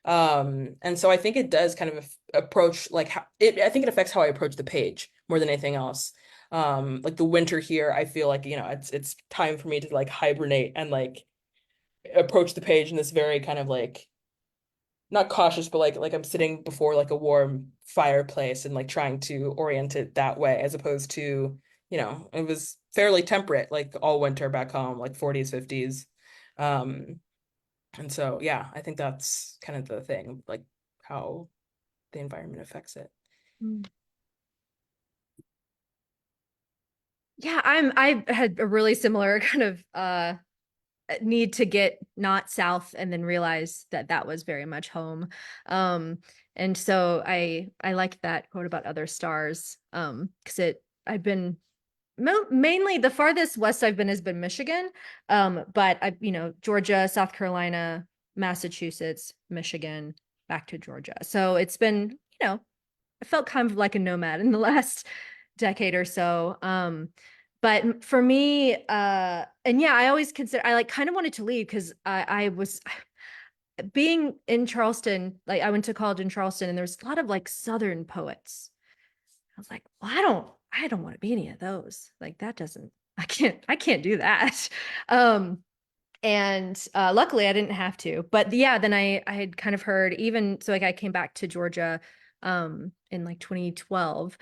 And so I think it does kind of approach like I think it affects how I approach the page more than anything else. Like the winter here, I feel like, it's time for me to like hibernate and like approach the page in this very kind of like not cautious, but like I'm sitting before like a warm fireplace and like trying to orient it that way, as opposed to, it was fairly temperate like all winter back home, like 40s, 50s. And so, yeah, I think that's kind of the thing, like how the environment affects it. Yeah, I had a really similar kind of need to get not south and then realize that that was very much home. And so I like that quote about other stars, because I've been mainly the farthest west I've been has been Michigan, but Georgia, South Carolina, Massachusetts, Michigan, back to Georgia. So it's been, I felt kind of like a nomad in the last decade or so. But for me, and yeah, I always consider, I like kind of wanted to leave because I was being in Charleston, like I went to college in Charleston and there's a lot of like Southern poets. I was like, well, I don't want to be any of those. Like I can't do that. And luckily I didn't have to, but yeah, then I had kind of heard, even so, like I came back to Georgia in like 2012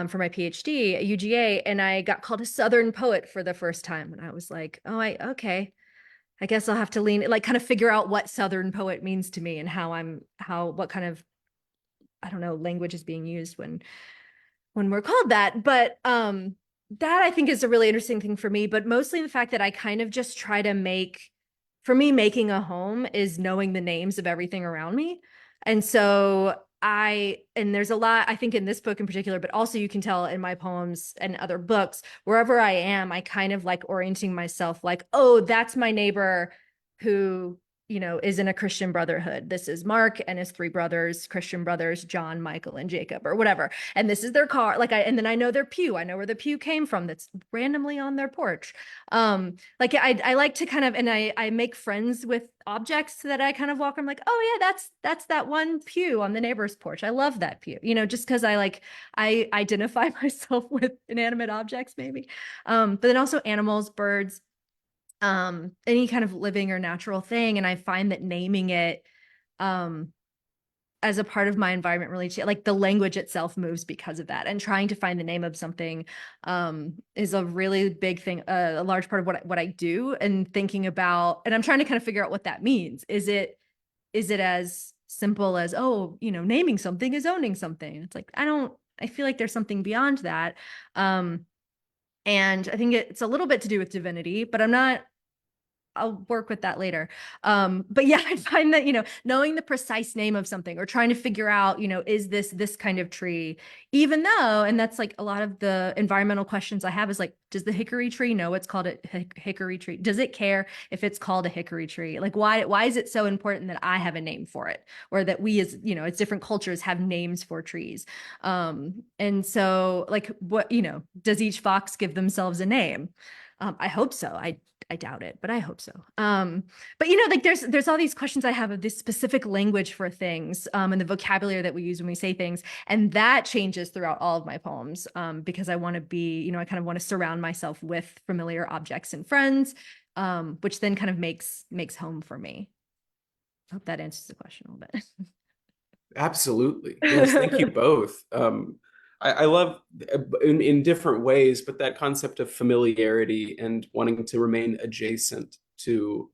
for my PhD at UGA, and I got called a Southern poet for the first time, and I was like, oh, okay, I guess I'll have to like kind of figure out what Southern poet means to me and what kind of, I don't know, language is being used when we're called that. But that I think is a really interesting thing for me, but mostly the fact that I kind of just try to for me, making a home is knowing the names of everything around me. And so and there's a lot, I think in this book in particular, but also you can tell in my poems and other books, wherever I am, I kind of like orienting myself like, oh, that's my neighbor who is in a Christian brotherhood. This is Mark and his three brothers, Christian brothers, John, Michael, and Jacob, or whatever. And this is their car. And then I know their pew. I know where the pew came from that's randomly on their porch. I like to kind of, and I make friends with objects that I kind of walk. I'm like, oh yeah, that's that one pew on the neighbor's porch. I love that pew, just because I identify myself with inanimate objects maybe. But then also animals, birds, any kind of living or natural thing. And I find that naming it as a part of my environment really, like the language itself moves because of that. And trying to find the name of something is a really big thing, a large part of what I do, and thinking about, and I'm trying to kind of figure out what that means. Is it as simple as, naming something is owning something? It's like, I feel like there's something beyond that. And I think it's a little bit to do with divinity, but I'll work with that later. But yeah, I find that, knowing the precise name of something or trying to figure out, is this kind of tree, even though, and that's like a lot of the environmental questions I have is like, does the hickory tree know it's called a hickory tree? Does it care if it's called a hickory tree? Like, why is it so important that I have a name for it, or that we as, as different cultures have names for trees? And so like, what, does each fox give themselves a name? I hope so. I doubt it, but I hope so. But like there's all these questions I have of this specific language for things, and the vocabulary that we use when we say things, and that changes throughout all of my poems, because I want to be, I kind of want to surround myself with familiar objects and friends, which then kind of makes home for me. I hope that answers the question a little bit. Absolutely. Yes, thank you both. I love in different ways, but that concept of familiarity and wanting to remain adjacent to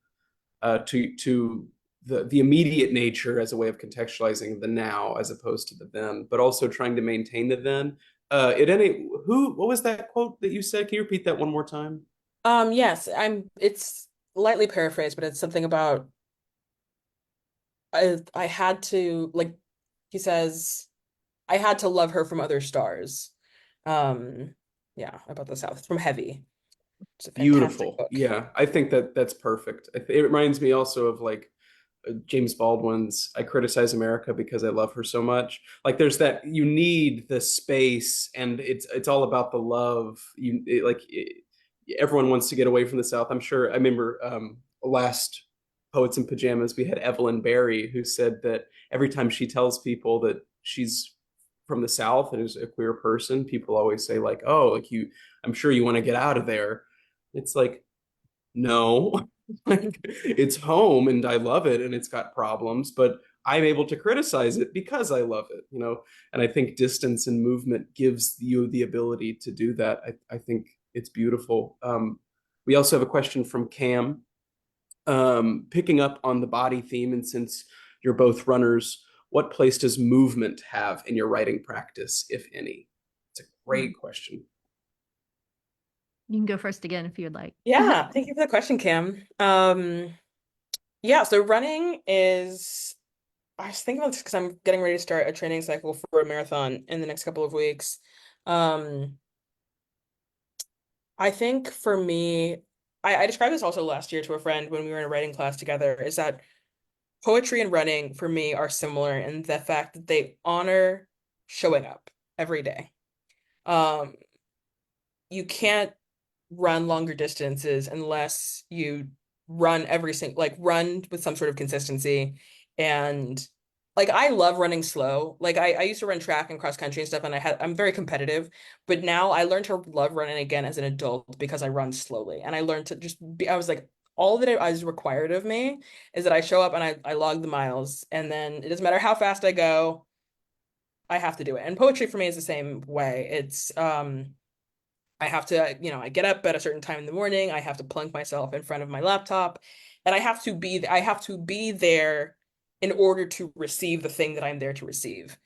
the immediate nature as a way of contextualizing the now as opposed to the then, but also trying to maintain the then. What was that quote that you said? Can you repeat that one more time? Yes, it's lightly paraphrased, but it's something about I had to, like, he says, I had to love her from other stars. Yeah, about the South. It's from Heavy. It's a fantastic Beautiful. book. Yeah, I think that's perfect. It reminds me also of like James Baldwin's "I Criticize America Because I Love Her So Much." Like there's that, you need the space, and it's all about the love. Everyone wants to get away from the South. I'm sure. I remember last Poets in Pajamas, we had Evelyn Barry, who said that every time she tells people that she's from the South and is a queer person, people always say like, "Oh, like I'm sure you want to get out of there." It's like, no, like it's home and I love it and it's got problems, but I'm able to criticize it because I love it. And I think distance and movement gives you the ability to do that. I think it's beautiful. We also have a question from Cam, picking up on the body theme. And since you're both runners, what place does movement have in your writing practice, if any? It's a great question. You can go first again if you would like. Yeah, thank you for the question, Cam. Yeah, so running is, I was thinking about this because I'm getting ready to start a training cycle for a marathon in the next couple of weeks. I think for me, I described this also last year to a friend when we were in a writing class together, is that poetry and running for me are similar in the fact that they honor showing up every day. You can't run longer distances unless you run run with some sort of consistency. And like I love running slow. Like I used to run track and cross country and stuff, and I'm very competitive, but now I learned to love running again as an adult because I run slowly. And I learned to just be, I was like, all that it is required of me is that I show up and I log the miles, and then it doesn't matter how fast I go, I have to do it. And poetry for me is the same way. It's I have to, I get up at a certain time in the morning. I have to plunk myself in front of my laptop, and I have to be there in order to receive the thing that I'm there to receive.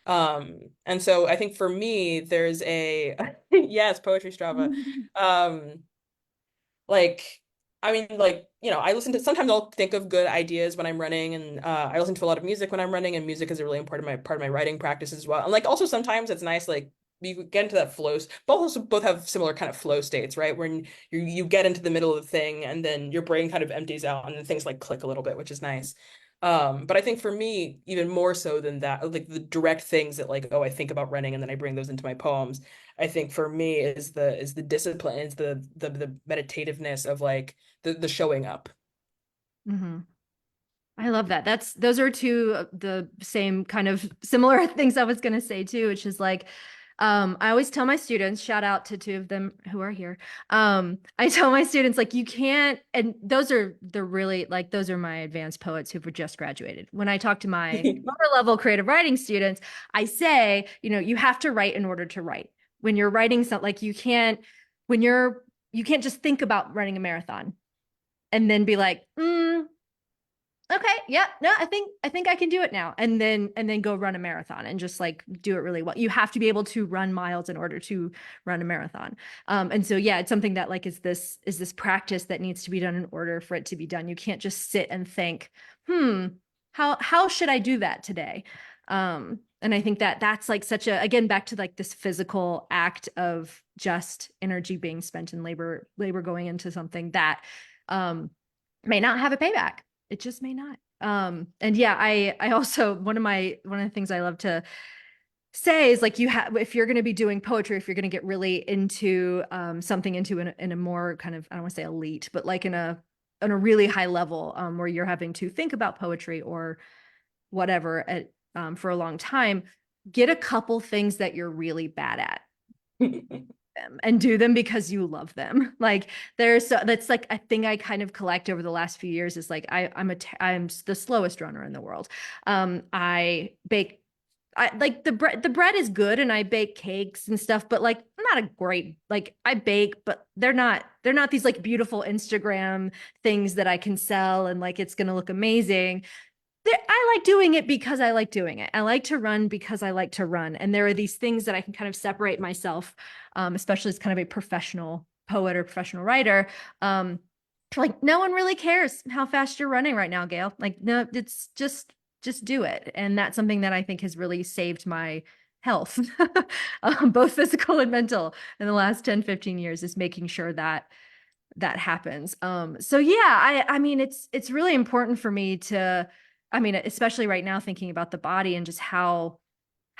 And so I think for me, there's a yes, poetry Strava. Like, I mean, like, I listen to, sometimes I'll think of good ideas when I'm running, and I listen to a lot of music when I'm running, and music is a really important part of my writing practice as well. And like, also sometimes it's nice, like, you get into that flow. Both have similar kind of flow states, right? When you get into the middle of the thing and then your brain kind of empties out and then things like click a little bit, which is nice. But I think for me, even more so than that, like the direct things that like, oh, I think about running and then I bring those into my poems. I think for me is the discipline, is the meditativeness of like the showing up. Mm-hmm. I love that. Those are two of the same kind of similar things I was going to say too, which is like, I always tell my students, shout out to two of them who are here. I tell my students like, you can't, and they're really like, those are my advanced poets who've just graduated. When I talk to my lower level creative writing students, I say, you have to write in order to write. When you're writing something, like you can't just think about running a marathon and then be like, okay, yeah, no, I think I can do it now. And then go run a marathon and just like do it really well. You have to be able to run miles in order to run a marathon. And so yeah, it's something that like is this practice that needs to be done in order for it to be done. You can't just sit and think, how should I do that today? And I think that that's like such a, again, back to like this physical act of just energy being spent in labor going into something that may not have a payback. It just may not. And yeah, I also, one of the things I love to say is like, if you're going to be doing poetry, if you're going to get really into something in a more kind of, I don't want to say elite, but like in a really high level where you're having to think about poetry or whatever for a long time, get a couple things that you're really bad at. Them and do them because you love them. Like that's like a thing I kind of collect over the last few years is like I'm the slowest runner in the world. I bake, I like the bread is good and I bake cakes and stuff, but like I'm not a great, like I bake, but they're not these like beautiful Instagram things that I can sell and like it's gonna look amazing. I like doing it because I like doing it. I like to run because I like to run. And there are these things that I can kind of separate myself, especially as kind of a professional poet or professional writer. Like no one really cares how fast you're running right now, Gale. Like, no, it's just do it. And that's something that I think has really saved my health, both physical and mental in the last 10, 15 years is making sure that happens. So yeah, I mean, it's really important for me to, I mean, especially right now thinking about the body and just how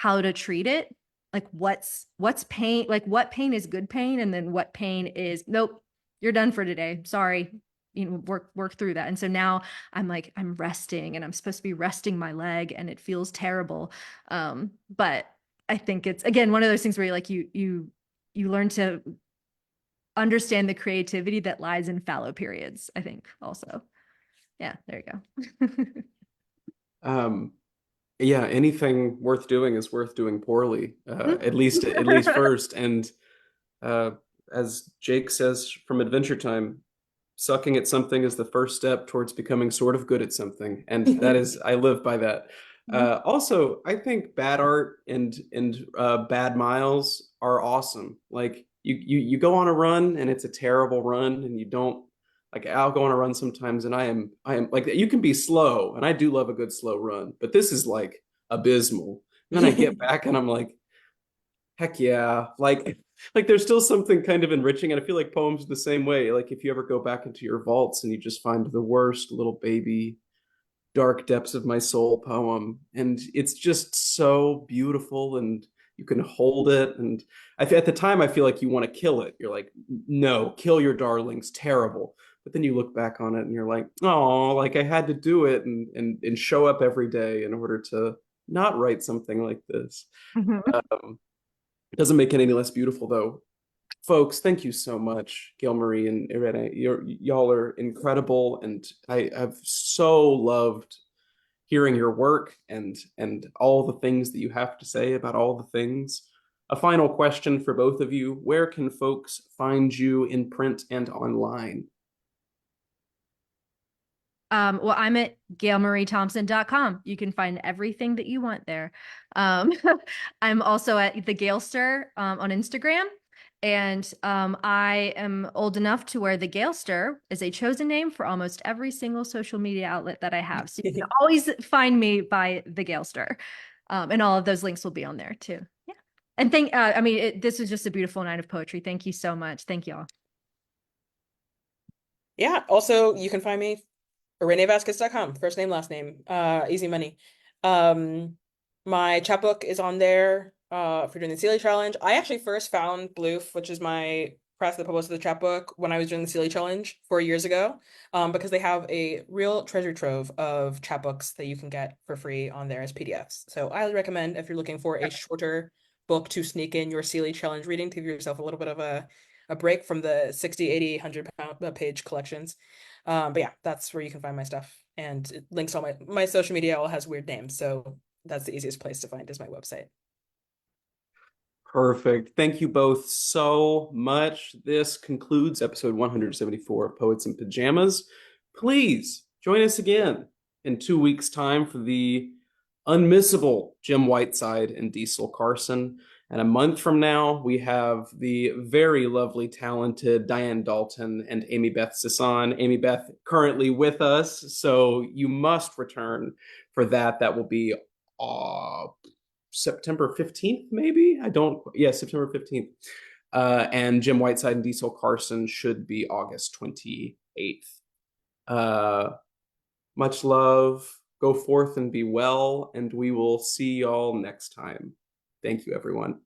to treat it. Like what's pain, like what pain is good pain and then what pain is, nope, you're done for today. Sorry. Work through that. And so now I'm like, I'm resting and I'm supposed to be resting my leg and it feels terrible. But I think it's again, one of those things where you learn to understand the creativity that lies in fallow periods, I think also. Yeah, there you go. Yeah, anything worth doing is worth doing poorly, at least first. And as Jake says from Adventure Time, sucking at something is the first step towards becoming sort of good at something. And that is, I live by that. Also, I think bad art and bad miles are awesome. Like you go on a run and it's a terrible run and you don't, like I'll go on a run sometimes and I am like, you can be slow and I do love a good slow run, but this is like abysmal. And then I get back and I'm like, heck yeah. Like there's still something kind of enriching. And I feel like poems are the same way. Like if you ever go back into your vaults and you just find the worst little baby dark depths of my soul poem, and it's just so beautiful and you can hold it. And at the time I feel like you want to kill it. You're like, no, kill your darlings, terrible. But then you look back on it and you're like, oh, like I had to do it and show up every day in order to not write something like this. go. It doesn't make it any less beautiful though. Folks, thank you so much, Gail Marie and Irene. Y'all are incredible, and I have so loved hearing your work and all the things that you have to say about all the things. A final question for both of you: where can folks find you in print and online? Well, I'm at galemariethompson.com. You can find everything that you want there. I'm also at the Galester on Instagram. And I am old enough to where the Galester is a chosen name for almost every single social media outlet that I have. So you can always find me by the Galester. And all of those links will be on there too. Yeah. And this was just a beautiful night of poetry. Thank you so much. Thank y'all. Yeah. Also, you can find me irenevasquez.com, first name, last name, easy money. My chapbook is on there for doing the Sealy Challenge. I actually first found Bloof, which is my press that published the chapbook, when I was doing the Sealy Challenge 4 years ago, because they have a real treasure trove of chapbooks that you can get for free on there as PDFs. So I highly recommend, if you're looking for a shorter book to sneak in your Sealy Challenge reading, to give yourself a little bit of a break from the 60, 80, 100 page collections. But yeah, that's where you can find my stuff. And it links all my social media all has weird names. So that's the easiest place to find is my website. Perfect. Thank you both so much. This concludes episode 174 of Poets in Pajamas. Please join us again in 2 weeks' time for the unmissable Jim Whiteside and Diesel Carson. And a month from now, we have the very lovely, talented Diane Dalton and Amy Beth Sisson. Amy Beth currently with us, so you must return for that. That will be September 15th, maybe? September 15th. And Jim Whiteside and Diesel Carson should be August 28th. Much love. Go forth and be well, and we will see y'all next time. Thank you, everyone.